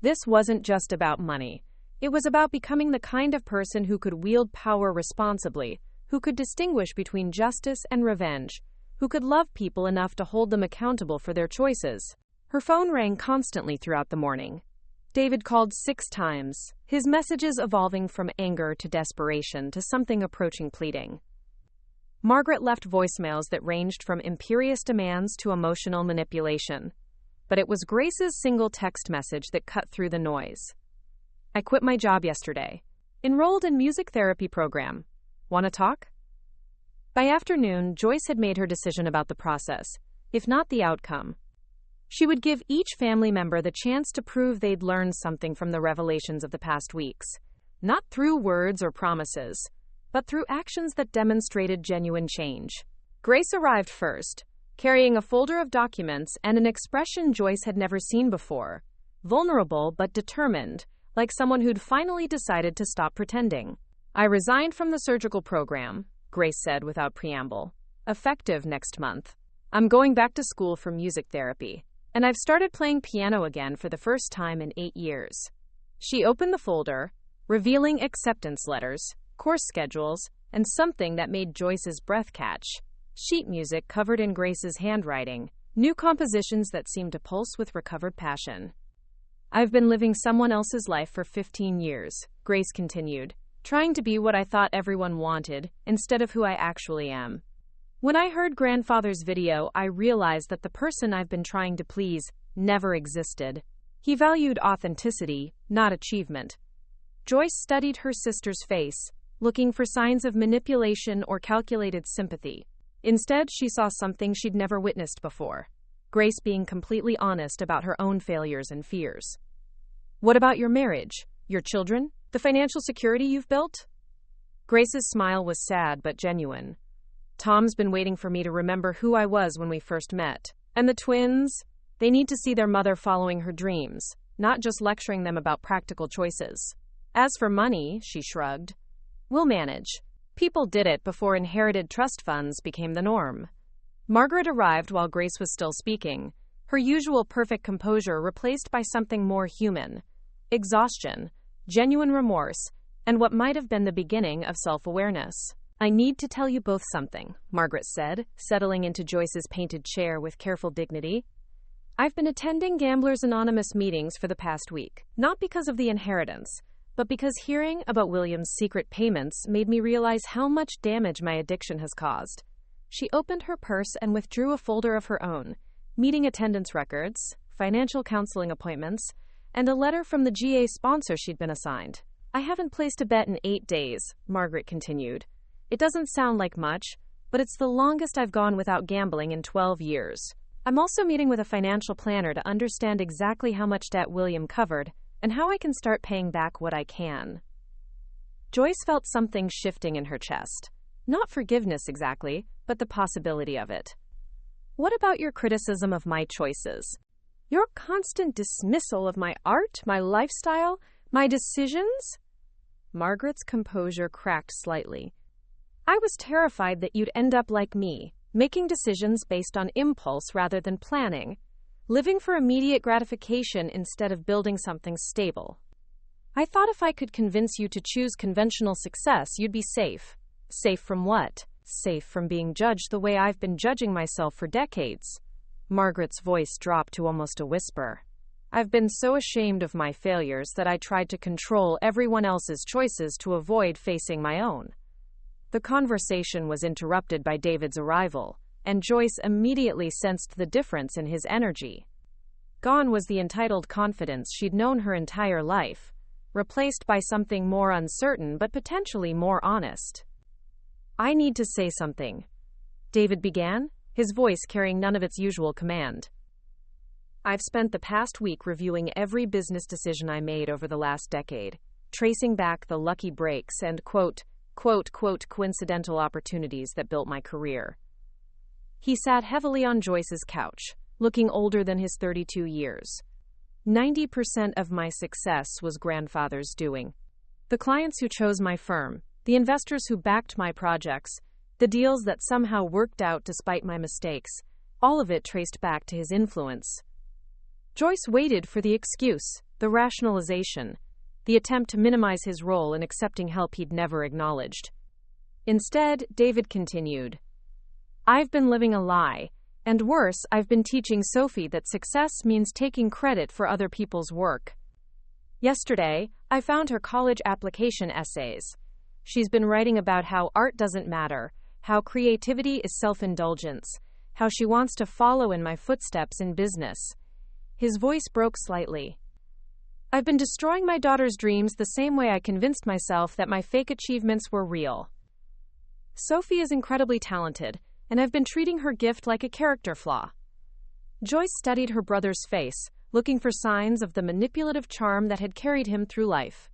This wasn't just about money. It was about becoming the kind of person who could wield power responsibly, who could distinguish between justice and revenge, who could love people enough to hold them accountable for their choices. Her phone rang constantly throughout the morning. David called 6 times, his messages evolving from anger to desperation to something approaching pleading. Margaret left voicemails that ranged from imperious demands to emotional manipulation. But it was Grace's single text message that cut through the noise. "I quit my job yesterday. Enrolled in music therapy program. Want to talk?" By afternoon, Joyce had made her decision about the process, if not the outcome. She would give each family member the chance to prove they'd learned something from the revelations of the past weeks, not through words or promises, but through actions that demonstrated genuine change. Grace arrived first, carrying a folder of documents and an expression Joyce had never seen before, vulnerable but determined, like someone who'd finally decided to stop pretending. "I resigned from the surgical program," Grace said without preamble, "effective next month. I'm going back to school for music therapy, and I've started playing piano again for the first time in 8 years." She opened the folder, revealing acceptance letters, course schedules, and something that made Joyce's breath catch: sheet music covered in Grace's handwriting, new compositions that seemed to pulse with recovered passion. "I've been living someone else's life for 15 years, Grace continued, "trying to be what I thought everyone wanted instead of who I actually am. When I heard Grandfather's video, I realized that the person I've been trying to please never existed. He valued authenticity, not achievement." Joyce studied her sister's face, looking for signs of manipulation or calculated sympathy. Instead, she saw something she'd never witnessed before: Grace being completely honest about her own failures and fears. "What about your marriage, your children, the financial security you've built?" Grace's smile was sad but genuine. "Tom's been waiting for me to remember who I was when we first met. And the twins, they need to see their mother following her dreams, not just lecturing them about practical choices. As for money," she shrugged, "we'll manage. People did it before inherited trust funds became the norm." Margaret arrived while Grace was still speaking, her usual perfect composure replaced by something more human: exhaustion, genuine remorse, and what might have been the beginning of self-awareness. "I need to tell you both something," Margaret said, settling into Joyce's painted chair with careful dignity. I've been attending Gamblers Anonymous meetings for the past week, not because of the inheritance, but because hearing about William's secret payments made me realize how much damage my addiction has caused. She opened her purse and withdrew a folder of her own, meeting attendance records, financial counseling appointments, and a letter from the GA sponsor she'd been assigned. I haven't placed a bet in 8 days, Margaret continued. It doesn't sound like much, but it's the longest I've gone without gambling in 12 years. I'm also meeting with a financial planner to understand exactly how much debt William covered and how I can start paying back what I can. Joyce felt something shifting in her chest. Not forgiveness exactly, but the possibility of it. What about your criticism of my choices? Your constant dismissal of my art, my lifestyle, my decisions? Margaret's composure cracked slightly. I was terrified that you'd end up like me, making decisions based on impulse rather than planning, living for immediate gratification instead of building something stable. I thought if I could convince you to choose conventional success, you'd be safe. Safe from what? Safe from being judged the way I've been judging myself for decades. Margaret's voice dropped to almost a whisper. I've been so ashamed of my failures that I tried to control everyone else's choices to avoid facing my own. The conversation was interrupted by David's arrival, and Joyce immediately sensed the difference in his energy. Gone was the entitled confidence she'd known her entire life, replaced by something more uncertain but potentially more honest. I need to say something, David began, his voice carrying none of its usual command. I've spent the past week reviewing every business decision I made over the last decade, tracing back the lucky breaks and quote, coincidental opportunities that built my career. He sat heavily on Joyce's couch, looking older than his 32 years. 90% of my success was grandfather's doing. The clients who chose my firm, the investors who backed my projects, the deals that somehow worked out despite my mistakes, all of it traced back to his influence. Joyce waited for the excuse, the rationalization, the attempt to minimize his role in accepting help he'd never acknowledged. Instead, David continued, I've been living a lie, and worse, I've been teaching Sophie that success means taking credit for other people's work. Yesterday, I found her college application essays. She's been writing about how art doesn't matter, how creativity is self-indulgence, how she wants to follow in my footsteps in business. His voice broke slightly. I've been destroying my daughter's dreams the same way I convinced myself that my fake achievements were real. Sophie is incredibly talented, and I've been treating her gift like a character flaw. Joyce studied her brother's face, looking for signs of the manipulative charm that had carried him through life.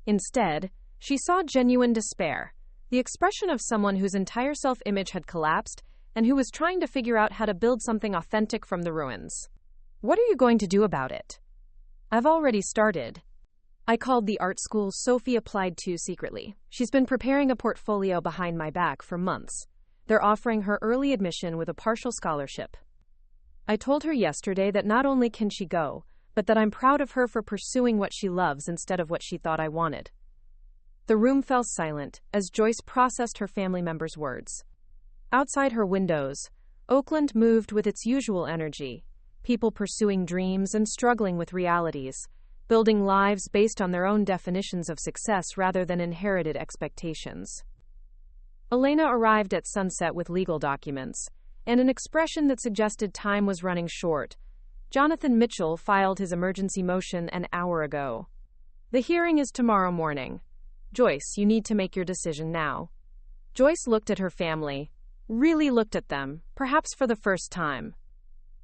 Instead, she saw genuine despair, the expression of someone whose entire self-image had collapsed and who was trying to figure out how to build something authentic from the ruins. What are you going to do about it? I've already started. I called the art school Sophie applied to secretly. She's been preparing a portfolio behind my back for months. They're offering her early admission with a partial scholarship. I told her yesterday that not only can she go, but that I'm proud of her for pursuing what she loves instead of what she thought I wanted. The room fell silent as Joyce processed her family member's words. Outside her windows, Oakland moved with its usual energy, people pursuing dreams and struggling with realities, building lives based on their own definitions of success rather than inherited expectations. Elena arrived at sunset with legal documents, and an expression that suggested time was running short. Jonathan Mitchell filed his emergency motion an hour ago. The hearing is tomorrow morning. Joyce, you need to make your decision now. Joyce looked at her family, really looked at them, perhaps for the first time.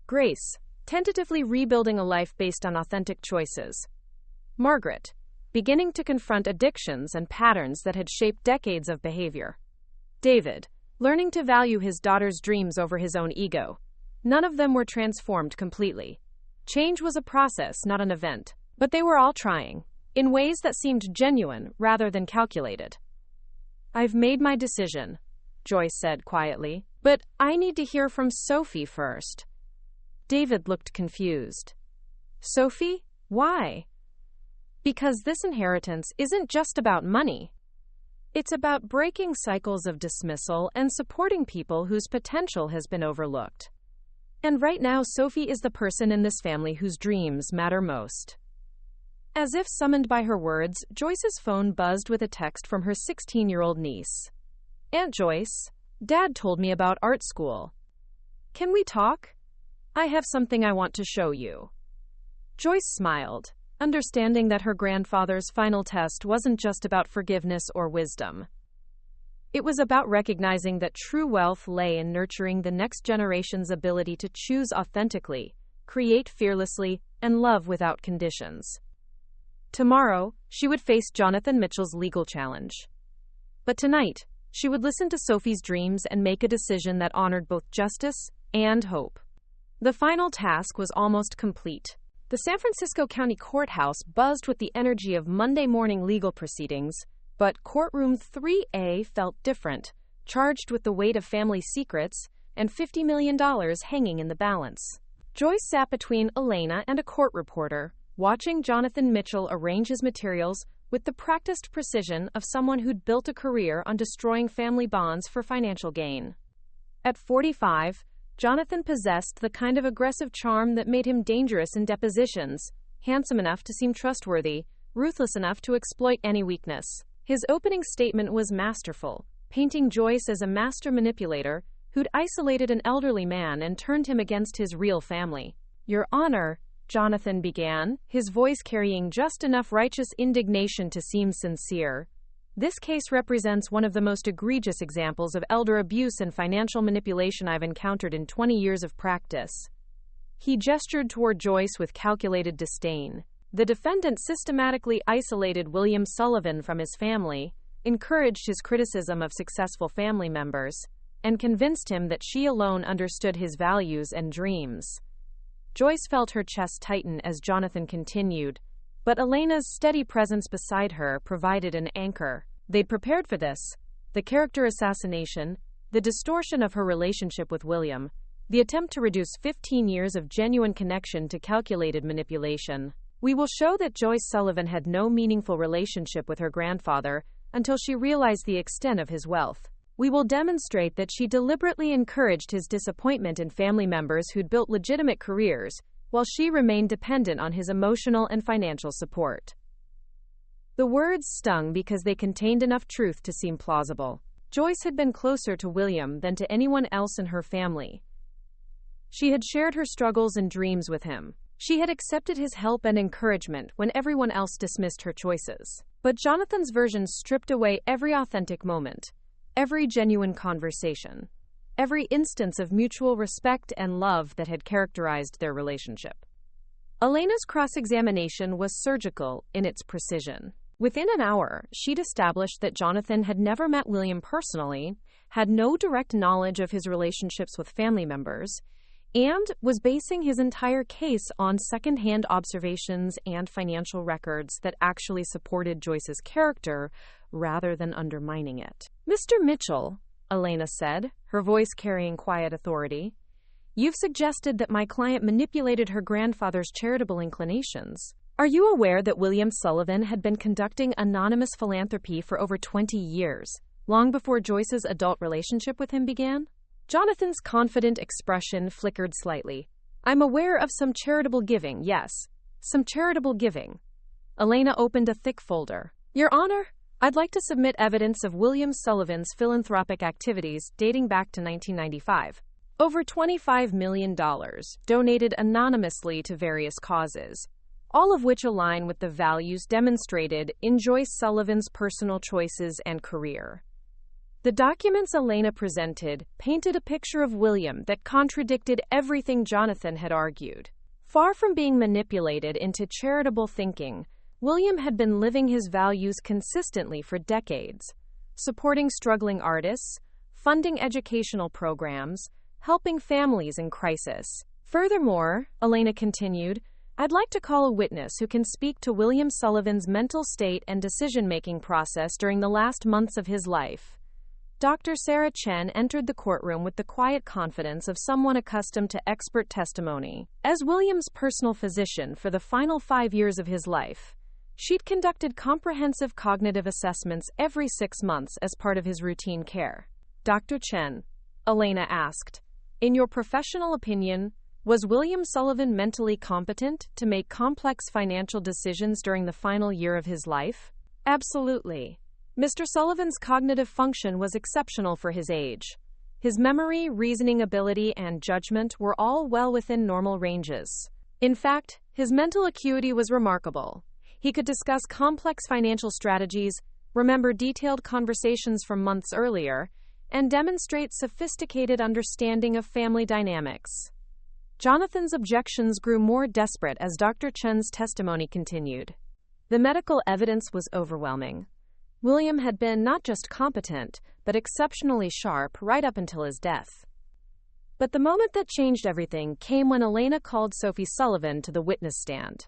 Grace, tentatively rebuilding a life based on authentic choices. Margaret, beginning to confront addictions and patterns that had shaped decades of behavior. David, learning to value his daughter's dreams over his own ego. None of them were transformed completely. Change was a process, not an event, but they were all trying, in ways that seemed genuine rather than calculated. I've made my decision, Joyce said quietly, but I need to hear from Sophie first. David looked confused. Sophie? Why? Because this inheritance isn't just about money. It's about breaking cycles of dismissal and supporting people whose potential has been overlooked. And right now, Sophie is the person in this family whose dreams matter most. As if summoned by her words, Joyce's phone buzzed with a text from her 16-year-old niece. Aunt Joyce, Dad told me about art school. Can we talk? I have something I want to show you. Joyce smiled, understanding that her grandfather's final test wasn't just about forgiveness or wisdom. It was about recognizing that true wealth lay in nurturing the next generation's ability to choose authentically, create fearlessly, and love without conditions. Tomorrow, she would face Jonathan Mitchell's legal challenge. But tonight, she would listen to Sophie's dreams and make a decision that honored both justice and hope. The final task was almost complete. The San Francisco County Courthouse buzzed with the energy of Monday morning legal proceedings, but Courtroom 3A felt different, charged with the weight of family secrets and $50 million hanging in the balance. Joyce sat between Elena and a court reporter, watching Jonathan Mitchell arrange his materials with the practiced precision of someone who'd built a career on destroying family bonds for financial gain. At 45, Jonathan possessed the kind of aggressive charm that made him dangerous in depositions, handsome enough to seem trustworthy, ruthless enough to exploit any weakness. His opening statement was masterful, painting Joyce as a master manipulator who'd isolated an elderly man and turned him against his real family. Your Honor, Jonathan began, his voice carrying just enough righteous indignation to seem sincere. This case represents one of the most egregious examples of elder abuse and financial manipulation I've encountered in 20 years of practice. He gestured toward Joyce with calculated disdain. The defendant systematically isolated William Sullivan from his family, encouraged his criticism of successful family members, and convinced him that she alone understood his values and dreams. Joyce felt her chest tighten as Jonathan continued, but Elena's steady presence beside her provided an anchor. They'd prepared for this: the character assassination, the distortion of her relationship with William, the attempt to reduce 15 years of genuine connection to calculated manipulation. We will show that Joyce Sullivan had no meaningful relationship with her grandfather until she realized the extent of his wealth. We will demonstrate that she deliberately encouraged his disappointment in family members who'd built legitimate careers, while she remained dependent on his emotional and financial support. The words stung because they contained enough truth to seem plausible. Joyce had been closer to William than to anyone else in her family. She had shared her struggles and dreams with him. She had accepted his help and encouragement when everyone else dismissed her choices. But Jonathan's version stripped away every authentic moment, every genuine conversation, every instance of mutual respect and love that had characterized their relationship. Elena's cross-examination was surgical in its precision. Within an hour, she'd established that Jonathan had never met William personally, had no direct knowledge of his relationships with family members, and was basing his entire case on second-hand observations and financial records that actually supported Joyce's character rather than undermining it. Mr. Mitchell, Elena said, her voice carrying quiet authority, you've suggested that my client manipulated her grandfather's charitable inclinations. Are you aware that William Sullivan had been conducting anonymous philanthropy for over 20 years, long before Joyce's adult relationship with him began? Jonathan's confident expression flickered slightly. I'm aware of some charitable giving, yes. Some charitable giving. Elena opened a thick folder. Your Honor, I'd like to submit evidence of William Sullivan's philanthropic activities dating back to 1995. Over $25 million donated anonymously to various causes, all of which align with the values demonstrated in Joyce Sullivan's personal choices and career. The documents Elena presented painted a picture of William that contradicted everything Jonathan had argued. Far from being manipulated into charitable thinking, William had been living his values consistently for decades, supporting struggling artists, funding educational programs, helping families in crisis. Furthermore, Elena continued, I'd like to call a witness who can speak to William Sullivan's mental state and decision-making process during the last months of his life. Dr. Sarah Chen entered the courtroom with the quiet confidence of someone accustomed to expert testimony. As William's personal physician for the final 5 years of his life, she'd conducted comprehensive cognitive assessments every 6 months as part of his routine care. Dr. Chen, Elena asked, In your professional opinion, was William Sullivan mentally competent to make complex financial decisions during the final year of his life? Absolutely. Mr. Sullivan's cognitive function was exceptional for his age. His memory, reasoning ability, and judgment were all well within normal ranges. In fact, his mental acuity was remarkable. He could discuss complex financial strategies, remember detailed conversations from months earlier, and demonstrate sophisticated understanding of family dynamics. Jonathan's objections grew more desperate as Dr. Chen's testimony continued. The medical evidence was overwhelming. William had been not just competent, but exceptionally sharp right up until his death. But the moment that changed everything came when Elena called Sophie Sullivan to the witness stand.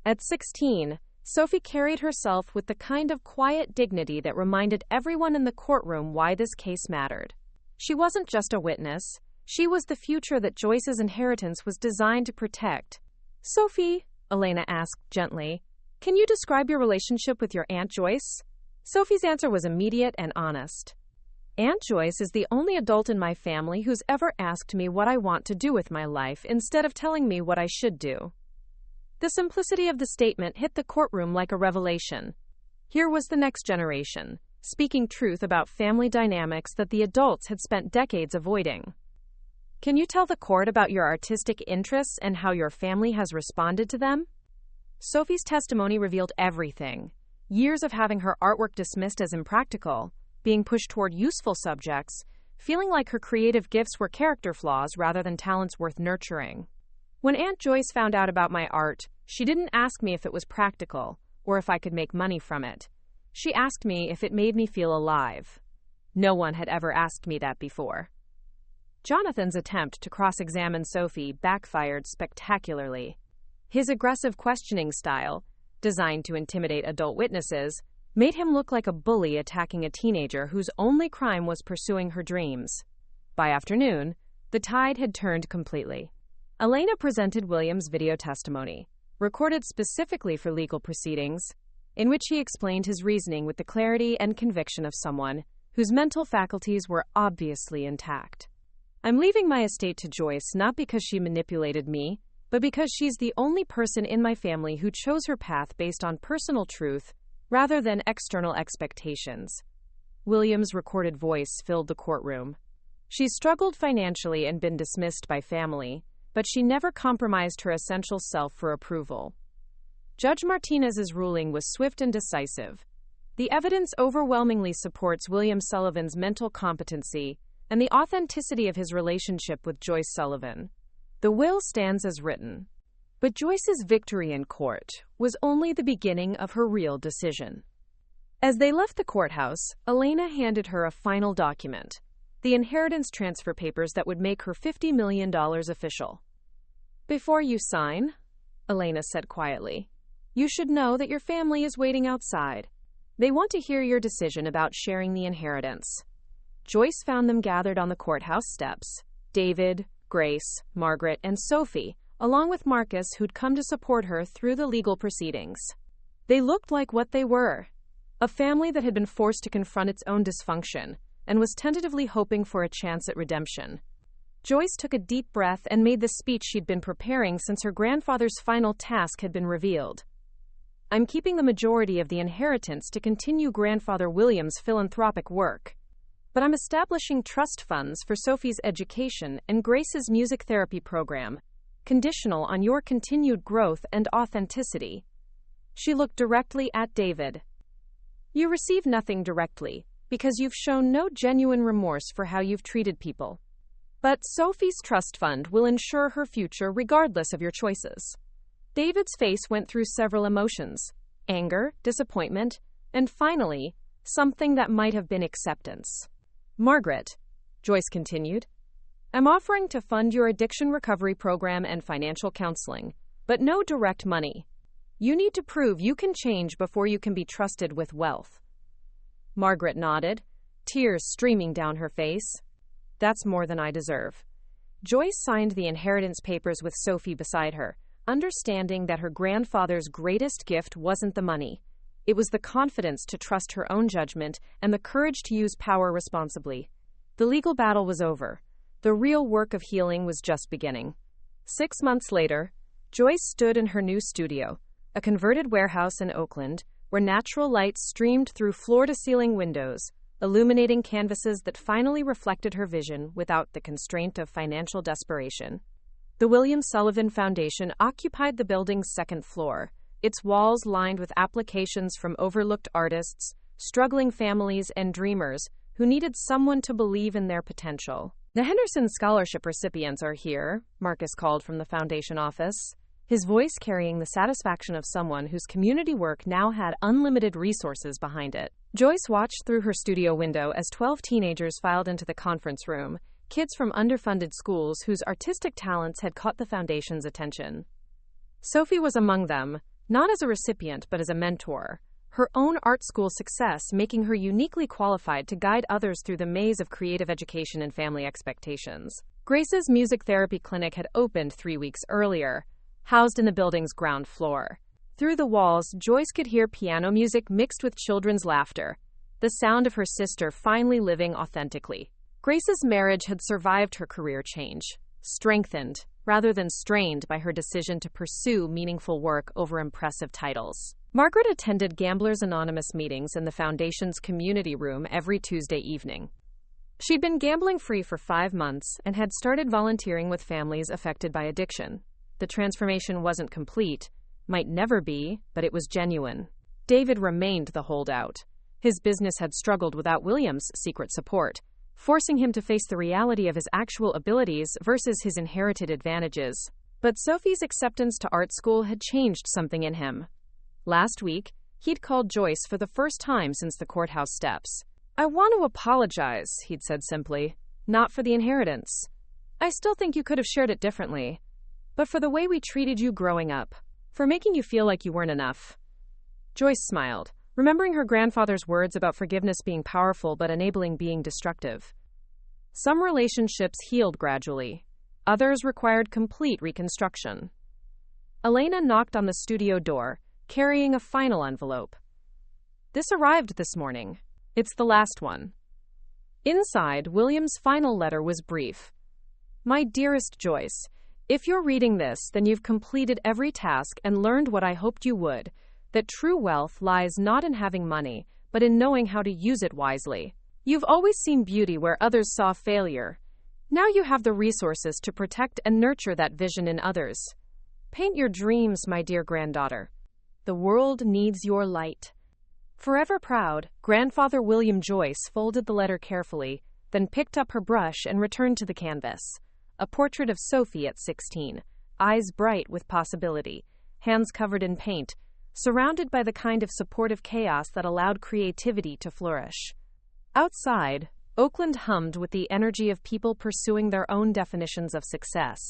At 16, Sophie carried herself with the kind of quiet dignity that reminded everyone in the courtroom why this case mattered. She wasn't just a witness. She was the future that Joyce's inheritance was designed to protect. "Sophie," Elena asked gently, "can you describe your relationship with your Aunt Joyce?" Sophie's answer was immediate and honest. "Aunt Joyce is the only adult in my family who's ever asked me what I want to do with my life instead of telling me what I should do." The simplicity of the statement hit the courtroom like a revelation. Here was the next generation, speaking truth about family dynamics that the adults had spent decades avoiding. "Can you tell the court about your artistic interests and how your family has responded to them?" Sophie's testimony revealed everything. Years of having her artwork dismissed as impractical, being pushed toward useful subjects, feeling like her creative gifts were character flaws rather than talents worth nurturing. "When Aunt Joyce found out about my art, she didn't ask me if it was practical or if I could make money from it. She asked me if it made me feel alive. No one had ever asked me that before." Jonathan's attempt to cross-examine Sophie backfired spectacularly. His aggressive questioning style, designed to intimidate adult witnesses, made him look like a bully attacking a teenager whose only crime was pursuing her dreams. By afternoon, the tide had turned completely. Elena presented William's video testimony, recorded specifically for legal proceedings, in which he explained his reasoning with the clarity and conviction of someone whose mental faculties were obviously intact. "I'm leaving my estate to Joyce not because she manipulated me, but because she's the only person in my family who chose her path based on personal truth rather than external expectations." William's recorded voice filled the courtroom. "She's struggled financially and been dismissed by family, but she never compromised her essential self for approval." Judge Martinez's ruling was swift and decisive. The evidence overwhelmingly supports William Sullivan's mental competency and the authenticity of his relationship with Joyce Sullivan. The will stands as written. But Joyce's victory in court was only the beginning of her real decision. As they left the courthouse, Elena handed her a final document, the inheritance transfer papers that would make her $50 million official. "Before you sign," Elena said quietly, "you should know that your family is waiting outside. They want to hear your decision about sharing the inheritance." Joyce found them gathered on the courthouse steps: David, Grace, Margaret, and Sophie, along with Marcus, who'd come to support her through the legal proceedings. They looked like what they were: a family that had been forced to confront its own dysfunction and was tentatively hoping for a chance at redemption. Joyce took a deep breath and made the speech she'd been preparing since her grandfather's final task had been revealed. "I'm keeping the majority of the inheritance to continue Grandfather William's philanthropic work. But I'm establishing trust funds for Sophie's education and Grace's music therapy program, conditional on your continued growth and authenticity." She looked directly at David. "You receive nothing directly, because you've shown no genuine remorse for how you've treated people. But Sophie's trust fund will ensure her future regardless of your choices." David's face went through several emotions: anger, disappointment, and finally, something that might have been acceptance. "Margaret," Joyce continued, "I'm offering to fund your addiction recovery program and financial counseling, but no direct money. You need to prove you can change before you can be trusted with wealth." Margaret nodded, tears streaming down her face. "That's more than I deserve." Joyce signed the inheritance papers with Sophie beside her, understanding that her grandfather's greatest gift wasn't the money. It was the confidence to trust her own judgment and the courage to use power responsibly. The legal battle was over. The real work of healing was just beginning. 6 months later, Joyce stood in her new studio, a converted warehouse in Oakland, where natural light streamed through floor-to-ceiling windows, illuminating canvases that finally reflected her vision without the constraint of financial desperation. The William Sullivan Foundation occupied the building's second floor, its walls lined with applications from overlooked artists, struggling families, and dreamers who needed someone to believe in their potential. "The Henderson Scholarship recipients are here," Marcus called from the foundation office, his voice carrying the satisfaction of someone whose community work now had unlimited resources behind it. Joyce watched through her studio window as 12 teenagers filed into the conference room, kids from underfunded schools whose artistic talents had caught the foundation's attention. Sophie was among them, not as a recipient but as a mentor, her own art school success making her uniquely qualified to guide others through the maze of creative education and family expectations. Grace's music therapy clinic had opened 3 weeks earlier, housed in the building's ground floor. Through the walls, Joyce could hear piano music mixed with children's laughter, the sound of her sister finally living authentically. Grace's marriage had survived her career change, strengthened, rather than strained by her decision to pursue meaningful work over impressive titles. Margaret attended Gamblers Anonymous meetings in the Foundation's community room every Tuesday evening. She'd been gambling free for 5 months and had started volunteering with families affected by addiction. The transformation wasn't complete, might never be, but it was genuine. David remained the holdout. His business had struggled without William's secret support, forcing him to face the reality of his actual abilities versus his inherited advantages. But Sophie's acceptance to art school had changed something in him. Last week, he'd called Joyce for the first time since the courthouse steps. "I want to apologize," he'd said simply, "not for the inheritance. I still think you could have shared it differently, but for the way we treated you growing up, for making you feel like you weren't enough." Joyce smiled, remembering her grandfather's words about forgiveness being powerful but enabling being destructive. Some relationships healed gradually. Others required complete reconstruction. Elena knocked on the studio door, carrying a final envelope. "This arrived this morning. It's the last one." Inside, William's final letter was brief. "My dearest Joyce, if you're reading this, then you've completed every task and learned what I hoped you would, that true wealth lies not in having money, but in knowing how to use it wisely. You've always seen beauty where others saw failure. Now you have the resources to protect and nurture that vision in others. Paint your dreams, my dear granddaughter. The world needs your light." Forever proud, Grandfather William Joyce folded the letter carefully, then picked up her brush and returned to the canvas. A portrait of Sophie at 16, eyes bright with possibility, hands covered in paint, surrounded by the kind of supportive chaos that allowed creativity to flourish. Outside, Oakland hummed with the energy of people pursuing their own definitions of success.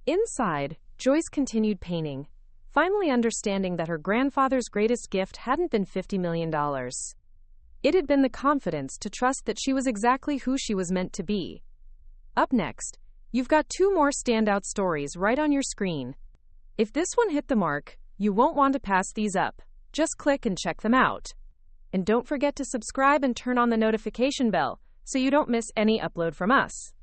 Inside, Joyce continued painting, finally understanding that her grandfather's greatest gift hadn't been $50 million. It had been the confidence to trust that she was exactly who she was meant to be. Up next, you've got 2 more standout stories right on your screen. If this one hit the mark, you won't want to pass these up. Just click and check them out. And don't forget to subscribe and turn on the notification bell so you don't miss any upload from us.